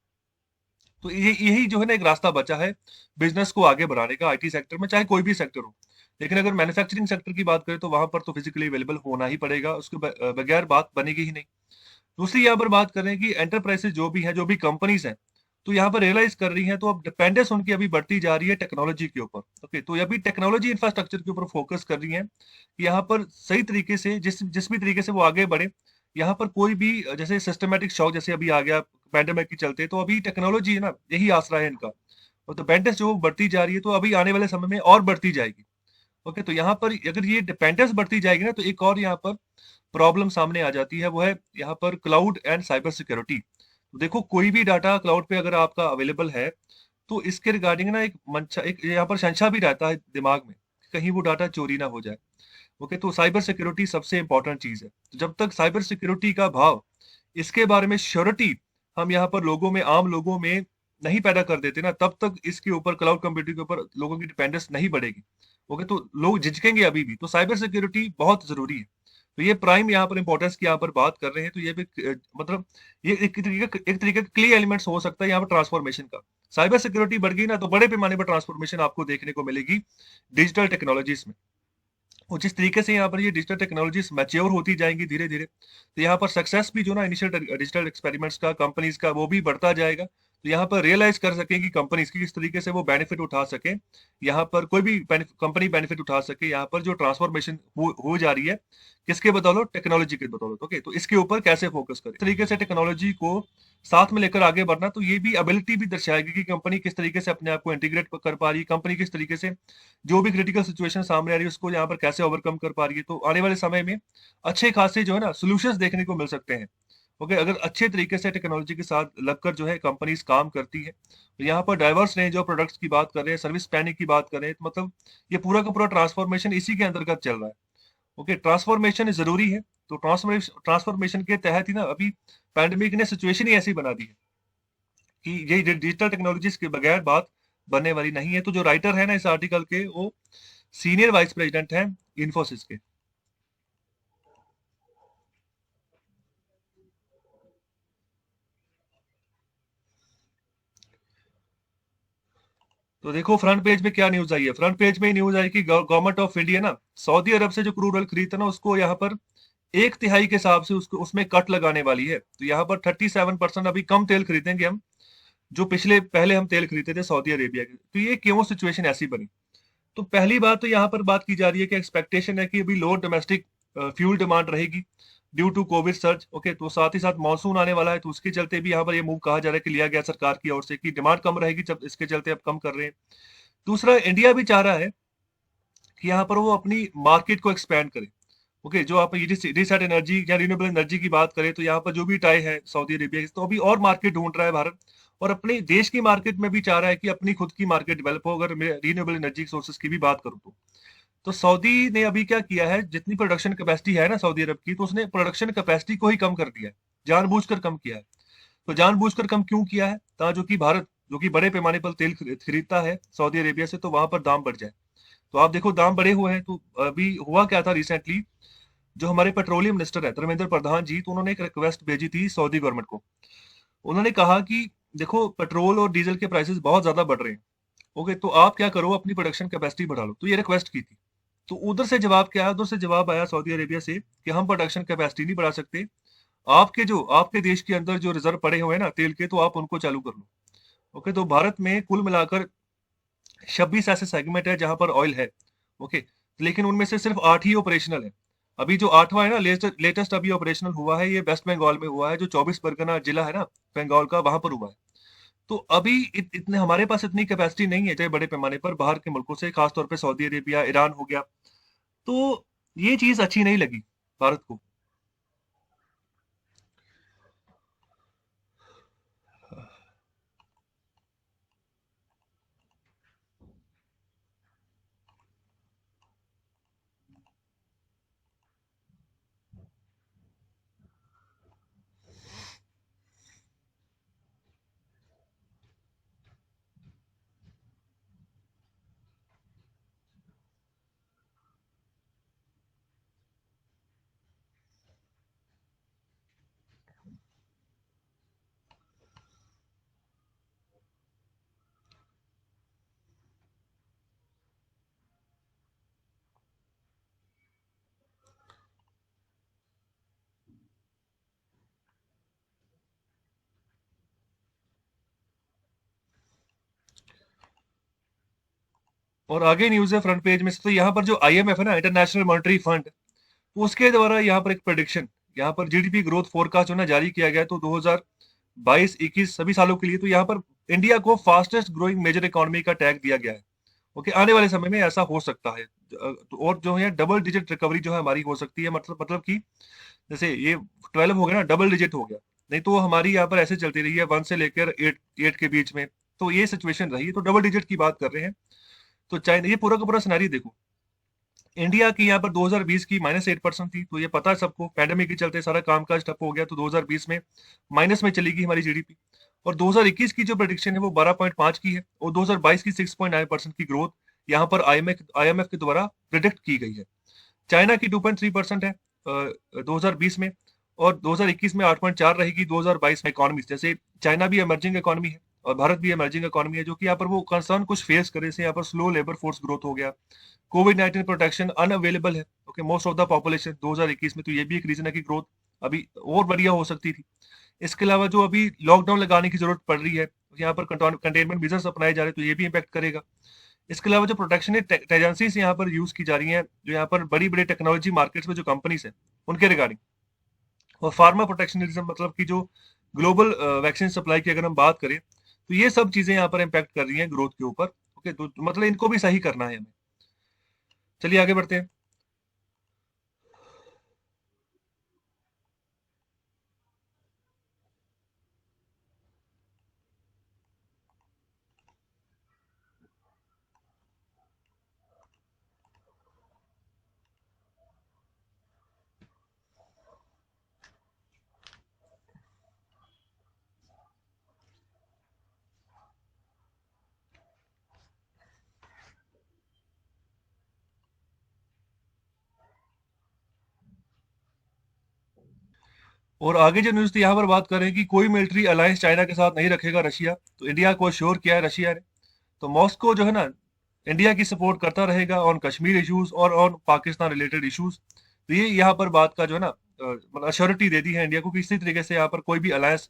तो ये यही जो है ना एक रास्ता बचा है बिजनेस को आगे बढ़ाने का आईटी सेक्टर में, चाहे कोई भी सेक्टर हो। लेकिन अगर मैन्युफैक्चरिंग सेक्टर की बात करें तो वहां पर तो फिजिकली अवेलेबल होना ही पड़ेगा, उसके बगैर बात बनेगी ही नहीं। दूसरी यहाँ पर बात करें कि एंटरप्राइजेस जो भी हैं, जो भी कंपनीज हैं, तो यहाँ पर रियलाइज कर रही हैं, तो अब डिपेंडेंस उनकी अभी बढ़ती जा रही है टेक्नोलॉजी के ऊपर। ओके, तो अभी टेक्नोलॉजी इंफ्रास्ट्रक्चर के ऊपर फोकस कर रही हैं कि यहाँ पर सही तरीके से जिस जिस भी तरीके से वो आगे बढ़े, यहाँ पर कोई भी जैसे सिस्टमेटिक शॉक जैसे अभी आ गया पैंडेमिक के चलते, तो अभी टेक्नोलॉजी है ना, यही आसरा है इनका। और डिपेंडेंस जो बढ़ती जा रही है, तो अभी आने वाले समय में और बढ़ती जाएगी। ओके, तो यहाँ पर अगर ये डिपेंडेंस बढ़ती जाएगी ना, तो एक और यहाँ पर प्रॉब्लम सामने आ जाती है, वो है यहाँ पर क्लाउड एंड साइबर सिक्योरिटी। तो देखो, कोई भी डाटा क्लाउड पे अगर आपका अवेलेबल है, तो इसके रिगार्डिंग ना एक मंशा, एक यहाँ पर संशय भी रहता है दिमाग में कि कहीं वो डाटा चोरी ना हो जाए। ओके, तो साइबर सिक्योरिटी सबसे इंपॉर्टेंट चीज है। तो जब तक साइबर सिक्योरिटी का भाव, इसके बारे में श्योरिटी हम यहाँ पर लोगों में, आम लोगों में नहीं पैदा कर देते ना, तब तक इसके ऊपर, क्लाउड कंप्यूटिंग के ऊपर लोगों की डिपेंडेंस नहीं बढ़ेगी। ओके, तो लोग झिझकेंगे अभी भी। तो साइबर सिक्योरिटी बहुत जरूरी है। तो ये प्राइम यहाँ पर इंपॉर्टेंस की यहाँ पर बात कर रहे हैं, तो ये भी मतलब ये एक तरीके का क्ली एलिमेंट्स हो सकता है यहाँ पर ट्रांसफॉर्मेशन का। साइबर सिक्योरिटी बढ़ गई ना, तो बड़े पैमाने पर ट्रांसफॉर्मेशन आपको देखने को मिलेगी डिजिटल टेक्नोलॉजीज में। और जिस तरीके से यहाँ पर ये डिजिटल टेक्नोलॉजीज मैच्योर होती जाएंगी धीरे धीरे, तो यहाँ पर सक्सेस भी जो ना इनिशियल डिजिटल एक्सपेरिमेंट्स का, कंपनीज का, वो भी बढ़ता जाएगा। तो यहाँ पर रियलाइज कर सकेंगी कंपनीज की, किस तरीके से वो बेनिफिट उठा सके, यहाँ पर कोई भी कंपनी बेनिफिट उठा सके, यहाँ पर जो ट्रांसफॉर्मेशन हो जा रही है, किसके बदौलत, टेक्नोलॉजी के बदौलत। ओके, तो इसके ऊपर कैसे फोकस करें, इस तरीके से टेक्नोलॉजी को साथ में लेकर आगे बढ़ना, तो ये भी एबिलिटी भी दर्शाएगी कि कंपनी किस तरीके से अपने आप को इंटीग्रेट कर पा रही है, कंपनी किस तरीके से जो भी क्रिटिकल सिचुएशन सामने आ रही है उसको यहाँ पर कैसे ओवरकम कर पा रही है। तो आने वाले समय में अच्छे खासे जो है ना सोल्यूशंस देखने को मिल सकते हैं। ओके, अगर अच्छे तरीके से टेक्नोलॉजी के साथ लगकर जो है कंपनीज काम करती है, तो यहाँ पर डाइवर्स रेंज ऑफ प्रोडक्ट्स की बात कर रहे हैं, सर्विस प्लानिंग की बात कर रहे हैं, तो मतलब ये पूरा का पूरा ट्रांसफॉर्मेशन इसी के अंतर्गत चल रहा है। ओके, ट्रांसफॉर्मेशन जरूरी है। तो ट्रांसफॉर्मेशन के तहत ही ना अभी पैंडेमिक ने सिचुएशन ही ऐसी बना दी है कि ये डिजिटल टेक्नोलॉजीज के बगैर बात बनने वाली नहीं है। तो जो राइटर है ना इस आर्टिकल के, वो सीनियर वाइस प्रेसिडेंट हैं इन्फोसिस के। तो देखो फ्रंट पेज में क्या न्यूज आई है। फ्रंट पेज में न्यूज आई कि गवर्नमेंट ऑफ इंडिया ना सऊदी अरब से जो क्रूड ऑयल खरीदता ना, उसको यहाँ पर 1/3 के हिसाब से उसको उसमें कट लगाने वाली है। तो यहाँ पर 37% अभी कम तेल खरीदेंगे हम, जो पहले हम तेल खरीदते थे सऊदी अरेबिया के। तो ये क्यों सिचुएशन ऐसी बनी? तो पहली बात तो यहाँ पर बात की जा रही है कि एक्सपेक्टेशन है कि अभी लो डोमेस्टिक फ्यूल डिमांड रहेगी due to covid surge. Okay, तो साथ ही साथ मानसून आने वाला है, तो उसके चलते भी यहाँ पर ये मूव कहा जा रहा है कि लिया गया सरकार की ओर से कि डिमांड कम रहेगी, जब इसके चलते अब कम कर रहे हैं। दूसरा, इंडिया भी चाह रहा है कि यहाँ पर वो अपनी मार्केट को एक्सपैंड करे। ओके, जो आप ये रिसेट एनर्जी या रिन्यूएबल एनर्जी की बात करें, तो यहाँ पर जो भी टाई है सऊदी अरेबिया की, तो अभी और मार्केट ढूंढ रहा है भारत, और अपने देश की मार्केट में भी चाह रहा है कि अपनी खुद की मार्केट डेवलप हो। अगर मैं रिन्यूएबल एनर्जी सोर्सेज की भी बात करूँ, तो सऊदी ने अभी क्या किया है, जितनी प्रोडक्शन कैपेसिटी है ना सऊदी अरब की, तो उसने प्रोडक्शन कैपेसिटी को ही कम कर दिया है, जानबूझकर कम किया है। तो जानबूझकर कम क्यों किया है? जो कि भारत, जो कि बड़े पैमाने पर तेल खरीदता है सऊदी अरेबिया से, तो वहां पर दाम बढ़ जाए। तो आप देखो दाम बढ़े हुए हैं। तो अभी हुआ क्या था रिसेंटली, जो हमारे पेट्रोलियम मिनिस्टर है धर्मेंद्र प्रधान जी, तो उन्होंने एक रिक्वेस्ट भेजी थी सऊदी गवर्नमेंट को। उन्होंने कहा कि देखो, पेट्रोल और डीजल के प्राइसेस बहुत ज्यादा बढ़ रहे हैं। ओके, तो आप क्या करो, अपनी प्रोडक्शन कैपेसिटी बढ़ा लो। तो ये रिक्वेस्ट की थी। तो उधर से जवाब क्या आया? उधर से जवाब आया सऊदी अरेबिया से कि हम प्रोडक्शन कैपेसिटी नहीं बढ़ा सकते, आपके देश के अंदर जो रिजर्व पड़े हुए हैं ना तेल के, तो आप उनको चालू कर लो। ओके, तो भारत में कुल मिलाकर 26 ऐसे सेगमेंट है जहां पर ऑयल है। ओके, लेकिन उनमें से सिर्फ 8 ही ऑपरेशनल है। अभी जो 8वां है ना, लेटेस्ट अभी ऑपरेशनल हुआ है, ये वेस्ट बंगाल में हुआ है, जो 24 परगना जिला है ना बंगाल का, वहां पर हुआ है। तो अभी इतने हमारे पास इतनी कैपेसिटी नहीं है, चाहे बड़े पैमाने पर बाहर के मुल्कों से, खासतौर पे सऊदी अरेबिया, ईरान हो गया। तो ये चीज अच्छी नहीं लगी भारत को। और आगे न्यूज है फ्रंट पेज में से, तो यहाँ पर जो आईएमएफ है ना, इंटरनेशनल मॉनेटरी फंड, तो उसके द्वारा यहाँ पर एक प्रेडिक्शन, यहाँ पर जीडीपी ग्रोथ फोरकास्ट जो ना जारी किया गया है, तो 2022-21 सभी सालों के लिए, तो यहाँ पर इंडिया को फास्टेस्ट ग्रोइंग मेजर इकोनॉमी का टैग दिया गया है। ओके, आने वाले समय में ऐसा हो सकता है, तो और जो है डबल डिजिट रिकवरी जो है हमारी हो सकती है, मतलब कि जैसे ये 12 हो गया ना, डबल डिजिट हो गया, नहीं तो हमारी यहाँ पर ऐसे चलती रही है 1 से लेकर 8 8 के बीच में, तो ये सिचुएशन रही है, तो डबल डिजिट की बात कर रहे हैं। तो चाइना, ये पूरा का पूरा सिनेरियो देखो, इंडिया की यहाँ पर 2020 की -8% थी, तो ये पता है सबको, पैंडेमिक के चलते सारा कामकाज ठप हो गया, तो 2020 में माइनस में चली गई हमारी जीडीपी। और 2021 की जो प्रेडिक्शन है वो 12.5 की है, और 2022 की 6.9% की ग्रोथ यहाँ पर आईएमएफ के द्वारा प्रिडिक्ट की गई है। चाइना की 2.3% है 2020 में, और 2021 में 8.4 रहेगी 2022 में। इकोनॉमी जैसे चाइना भी इमर्जिंग इकोनॉमी है और भारत भी इमर्जिंग इकोनॉमी है, जो कि यहाँ पर वो कंसर्न कुछ फेस करे, जैसे यहाँ पर स्लो लेबर फोर्स ग्रोथ हो गया, कोविड-19 प्रोटेक्शन अनअवेलेबल है, okay, most of the population 2021 में, तो ये भी एक रीजन है कि ग्रोथ अभी और बढ़िया हो सकती थी। इसके अलावा जो अभी लॉकडाउन लगाने की जरूरत पड़ रही है, यहाँ पर कंटेनमेंट मेजर्स अपनाए जा रहे हैं, तो ये भी इम्पैक्ट करेगा। इसके अलावा जो प्रोटेक्शनिस्ट एजेंसीज यहाँ पर यूज की जा रही हैं, जो यहाँ पर बड़ी बड़ी टेक्नोलॉजी मार्केट्स में जो कंपनीज हैं उनके रिगार्डिंग, और फार्मा प्रोटेक्शनिज्म, मतलब कि जो ग्लोबल वैक्सीन सप्लाई की अगर हम बात करें, तो ये सब चीजें यहाँ पर इम्पैक्ट कर रही हैं ग्रोथ के ऊपर। ओके, तो मतलब इनको भी सही करना है हमें। चलिए आगे बढ़ते हैं। और आगे जो न्यूज थी यहाँ पर बात करें कि कोई मिलिट्री अलायंस चाइना के साथ नहीं रखेगा रशिया, तो इंडिया को श्योर किया है रशिया ने। तो मॉस्को जो है ना, इंडिया की सपोर्ट करता रहेगा ऑन कश्मीर इश्यूज और ऑन पाकिस्तान रिलेटेड इश्यूज। तो ये यहाँ पर बात का जो है ना, मतलब अश्योरिटी दे दी है इंडिया को कि इसी तरीके से यहाँ पर कोई भी अलायंस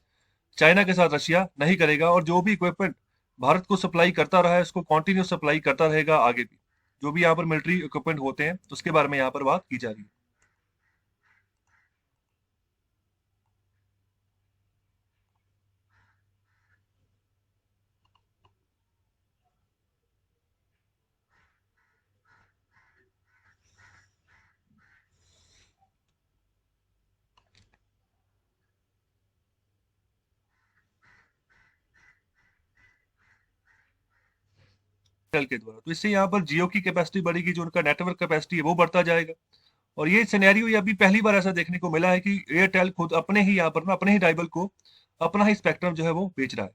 चाइना के साथ रशिया नहीं करेगा, और जो भी इक्विपमेंट भारत को सप्लाई करता रहा है उसको कंटिन्यू सप्लाई करता रहेगा आगे भी, जो भी यहाँ पर मिलिट्री इक्विपमेंट होते हैं, तो उसके बारे में यहाँ पर बात की जा रही है। एयरटेल के द्वारा, तो इससे यहाँ पर जियो की कैपेसिटी बढ़ेगी, जो उनका नेटवर्क कैपेसिटी है वो बढ़ता जाएगा। और ये सिनेरियो ये अभी पहली बार ऐसा देखने को मिला है कि एयरटेल खुद अपने ही यहाँ पर ना, अपने ही राइवल को अपना ही स्पेक्ट्रम जो है वो बेच रहा है।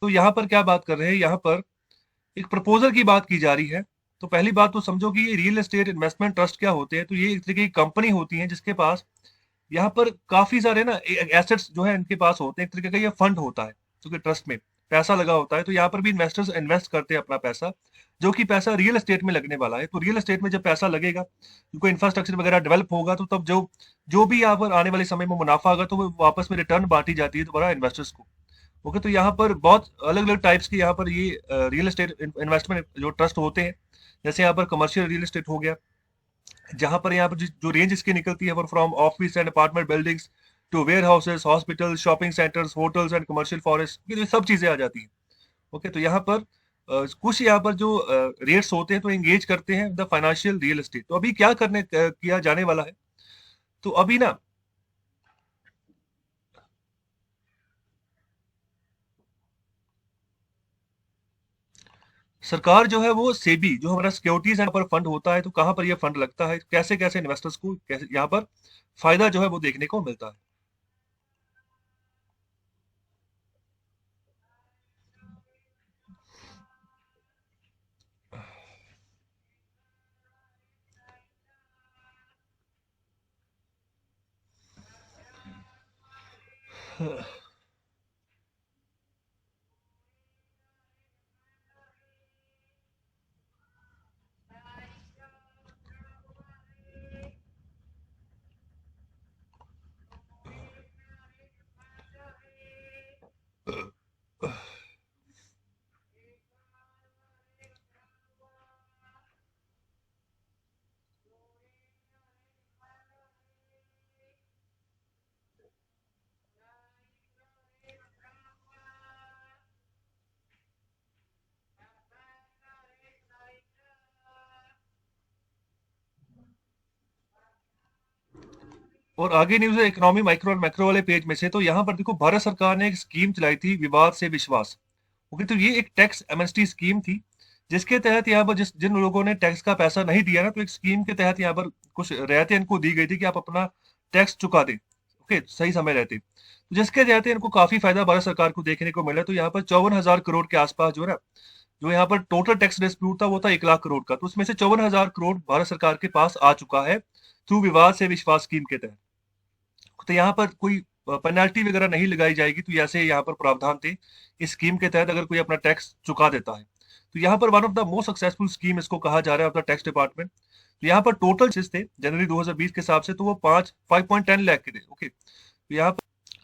तो यहाँ पर क्या बात कर रहे हैं, यहाँ पर एक प्रपोजल की बात की जा रही है। तो पहली बात तो समझो कि ये रियल एस्टेट इन्वेस्टमेंट ट्रस्ट क्या होते हैं, तो ये एक तरीके की कंपनी होती है जिसके पास यहाँ पर काफी सारे ना एसेट्स जो है इनके पास होते हैं, एक तरीके का ये फंड होता है, क्योंकि ट्रस्ट में पैसा लगा होता है, तो यहाँ पर भी इन्वेस्टर्स इन्वेस्ट करते हैं अपना पैसा, जो कि पैसा रियल एस्टेट में लगने वाला है। तो रियल एस्टेट में जब पैसा लगेगा, क्योंकि इंफ्रास्ट्रक्चर वगैरह डेवलप होगा, तो तब जो जो भी यहाँ पर आने वाले समय में मुनाफा आएगा, तो वो वापस में रिटर्न बांटी जाती है दोबारा इन्वेस्टर्स को। ओके, तो यहाँ पर बहुत अलग अलग टाइप्स के यहाँ पर ये रियल एस्टेट इन्वेस्टमेंट जो ट्रस्ट होते हैं, जैसे यहाँ पर कमर्शियल रियल एस्टेट हो गया, जहां पर यहाँ पर जो रेंज इसकी निकलती है, from office and apartment buildings to warehouses, hospital, shopping centres, hotels and commercial forest, ये सब चीजें आ जाती हैं। ओके, तो यहाँ पर कुछ यहाँ पर जो रेट्स होते हैं तो एंगेज करते हैं द फाइनेंशियल रियल एस्टेट। तो अभी क्या किया जाने वाला है, तो अभी ना सरकार जो है वो सेबी जो हमारा सिक्योरिटीज यहाँ पर फंड होता है, तो कहाँ पर ये फंड लगता है, कैसे कैसे इन्वेस्टर्स को कैसे यहाँ पर फायदा जो है वो देखने को मिलता है। और आगे न्यूज है इकोनॉमी माइक्रो और मैक्रो वाले पेज में से, तो यहाँ पर देखो भारत सरकार ने एक स्कीम चलाई थी, विवाद से विश्वास। ओके, तो ये एक टैक्स एमएसटी स्कीम थी, जिसके तहत यहाँ पर जिन लोगों ने टैक्स का पैसा नहीं दिया ना, तो एक स्कीम के तहत यहाँ पर कुछ रियायतें इनको दी गई थी कि आप अपना टैक्स चुका दें, ओके, सही समय रहते, तो जिसके तहत इनको काफी फायदा भारत सरकार को देखने को मिला। तो यहाँ पर 54,000 करोड़ के आसपास जो है ना, जो यहाँ पर टोटल टैक्स डिस्प्यूट था वो था 1 लाख करोड़ का, तो उसमें से 54,000 करोड़ भारत सरकार के पास आ चुका है थ्रू विवाद से विश्वास स्कीम के तहत। तो यहाँ पर कोई पेनल्टी वगैरह नहीं लगाई जाएगी, तो ऐसे यहाँ पर प्रावधान थे इस स्कीम के तहत, अगर कोई अपना टैक्स चुका देता है। तो यहाँ पर one of the most successful scheme इसको कहा जा रहा है ऑफ द टैक्स डिपार्टमेंट। तो यहाँ पर टोटल थे जनवरी 2020 के हिसाब से, तो वो 5.10 लाख के थे। ओके, तो यहाँ पर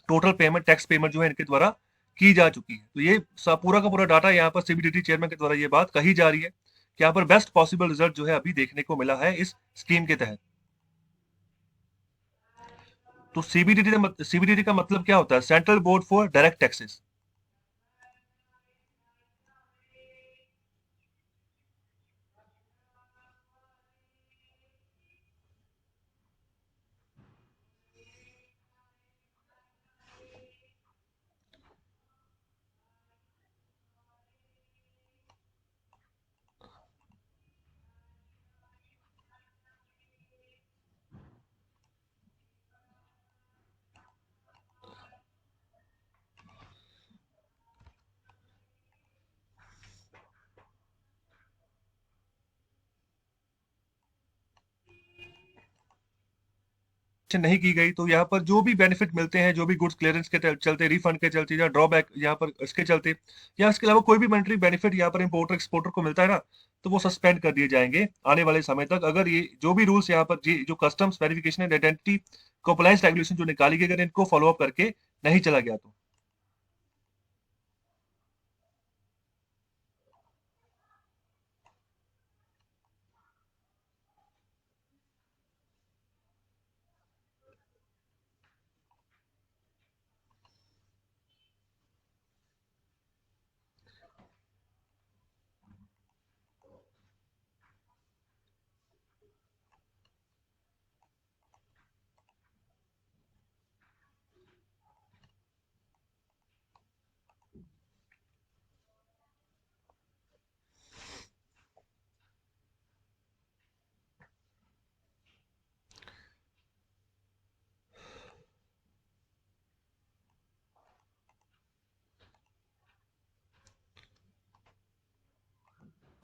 टोटल पेमेंट टैक्स पेमेंट जो है इनके द्वारा की जा चुकी है। तो ये पूरा का पूरा डाटा यहाँ पर सीबीडीटी चेयरमैन के द्वारा ये बात कही जा रही है कि यहाँ पर बेस्ट पॉसिबल रिजल्ट जो है अभी देखने को मिला है इस स्कीम के तहत। तो सीबीडीटी का मतलब क्या होता है? Central board for direct taxes. नहीं की गई, तो यहाँ पर जो भी बेनिफिट मिलते हैं, जो भी गुड्स क्लियरेंस के चलते, रिफंड के चलते, या ड्रॉबैक यहाँ पर इसके चलते, या इसके अलावा कोई भी मॉनेटरी बेनिफिट यहाँ पर इंपोर्टर एक्सपोर्टर को मिलता है ना, तो वो सस्पेंड कर दिए जाएंगे आने वाले समय तक, अगर ये जो भी रूल्स यहाँ पर जो customs verification and identity compliance regulation जो निकाली गई, अगर इनको फॉलो अप करके नहीं चला गया तो।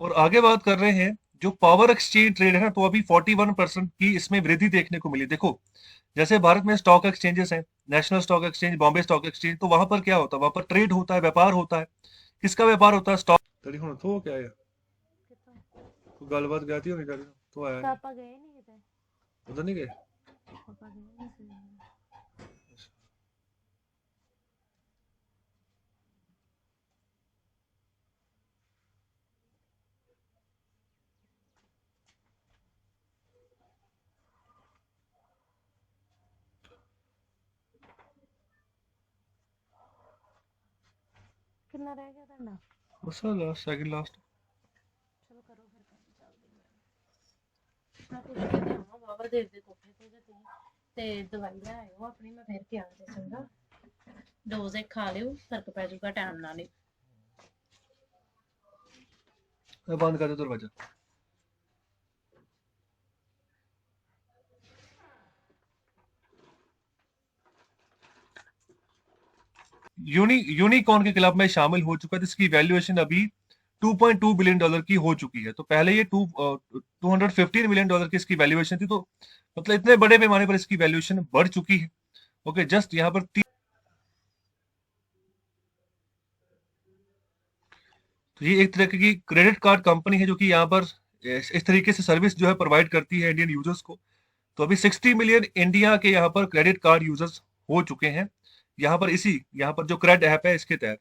और आगे बात कर रहे हैं जो पावर एक्सचेंज ट्रेड है ना, तो अभी 41% की इसमें वृद्धि देखने को मिली। देखो, जैसे भारत में स्टॉक एक्सचेंजेस हैं, national stock exchange, Bombay stock exchange, तो वहां पर क्या होता है? वहां पर ट्रेड होता है, व्यापार होता है। किसका व्यापार होता है? स्टॉक। तरी हुन तो क्या है, कोई गलबात गई थी होनी करी तो आया नहीं। पापा गए नहीं किते? उधर नहीं गए? पापा गए नहीं सही। कितना रह गया ਤੁਹਾਡਾ? बस लास्ट, सेकंड लास्ट। ਚਲੋ ਕਰੋ ਫਿਰ ਕੰਮ ਚੱਲਦੀ ਮੈਂ ਪੁੱਛ ਕੇ ਤੇ ਆਵਾਂ ਬਾਬਾ ਦੇਰ ਦੇ ਕੋਠੇ ਤੇ ਜੇ ਤੁਸੀਂ ਤੇ ਦਵਾਈ ਲੈ ਆਇਓ ਆਪਣੀ, ਮੈਂ ਫਿਰ ਕੇ ਆ ਜੇ ਚੰਗਾ। ਡੋਜ਼ ਇੱਕ ਖਾ ਲਿਓ, ਫਰਕ ਪੈ ਜਾਊਗਾ ਟਾਈਮ ਨਾਲ ਹੀ। बंद कर दे दरवाजा। यूनिकॉर्न के क्लब में शामिल हो चुका है, जिसकी वैल्यूएशन अभी $2.2 बिलियन की हो चुकी है। तो पहले ये 215 मिलियन डॉलर की इसकी वैल्यूएशन थी, तो मतलब इतने बड़े पैमाने पर इसकी वैल्यूएशन बढ़ चुकी है। ओके, जस्ट यहाँ पर तो ये एक तरह की क्रेडिट कार्ड कंपनी है, जो कि यहाँ पर इस तरीके से सर्विस जो है प्रोवाइड करती है इंडियन यूजर्स को। तो अभी 60 मिलियन इंडिया के यहाँ पर क्रेडिट कार्ड यूजर्स हो चुके हैं, यहाँ पर इसी यहाँ पर जो क्रेड ऐप है इसके तहत।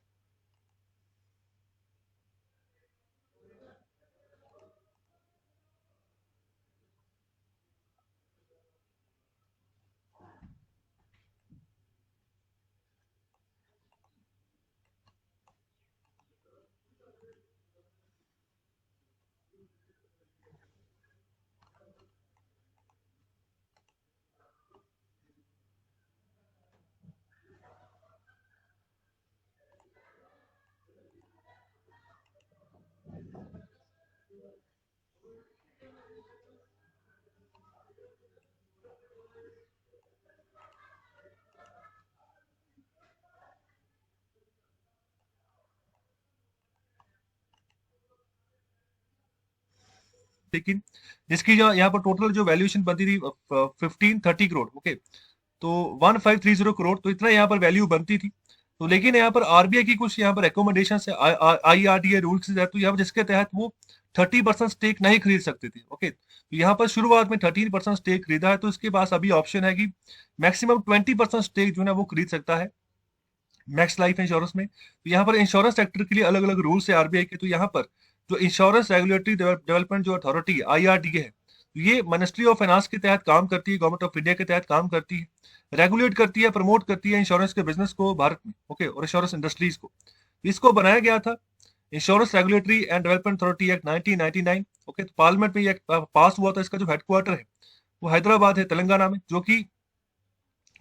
लेकिन जिसकी जो यहाँ पर टोटल जो वैल्यूएशन बनती थी 1530 करोड़। ओके, तो 1530 करोड़, तो इतना यहाँ पर वैल्यू बनती थी। तो लेकिन यहाँ पर आरबीआई की कुछ यहाँ पर रिकमेंडेशन है, आईआरडीए रूल्स है, तो यहाँ पर जिसके तहत वो 30% स्टेक नहीं खरीद सकते थे। ओके, तो यहाँ पर शुरुआत में 13% स्टेक खरीदा है, तो इसके पास अभी ऑप्शन है कि मैक्सिमम 20% स्टेक जो है ना वो खरीद सकता है मैक्स लाइफ इंश्योरेंस में। तो यहाँ पर इंश्योरेंस सेक्टर के लिए अलग अलग रूल्स है आरबीआई के। तो यहाँ पर जो इंश्योरेंस रेगुलेटरी डेवलपमेंट जो अथॉरिटी आईआरडीए है, तो ये मिनिस्ट्री ऑफ फाइनेंस के तहत काम करती है, गवर्नमेंट ऑफ इंडिया के तहत काम करती है, रेगुलेट करती है, प्रमोट करती है इंश्योरेंस के बिजनेस को भारत में। ओके, और इंश्योरेंस इंडस्ट्रीज को इसको बनाया गया था insurance regulatory and development authority act 1999। Okay, तो पार्लियामेंट में ये पास हुआ था। इसका जो हेडक्वार्टर है वो हैदराबाद है, तेलंगाना में, जो कि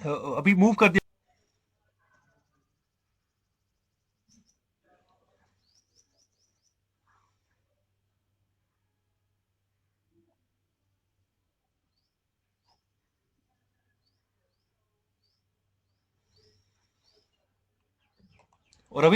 अभी मूव कर दिया। और अभी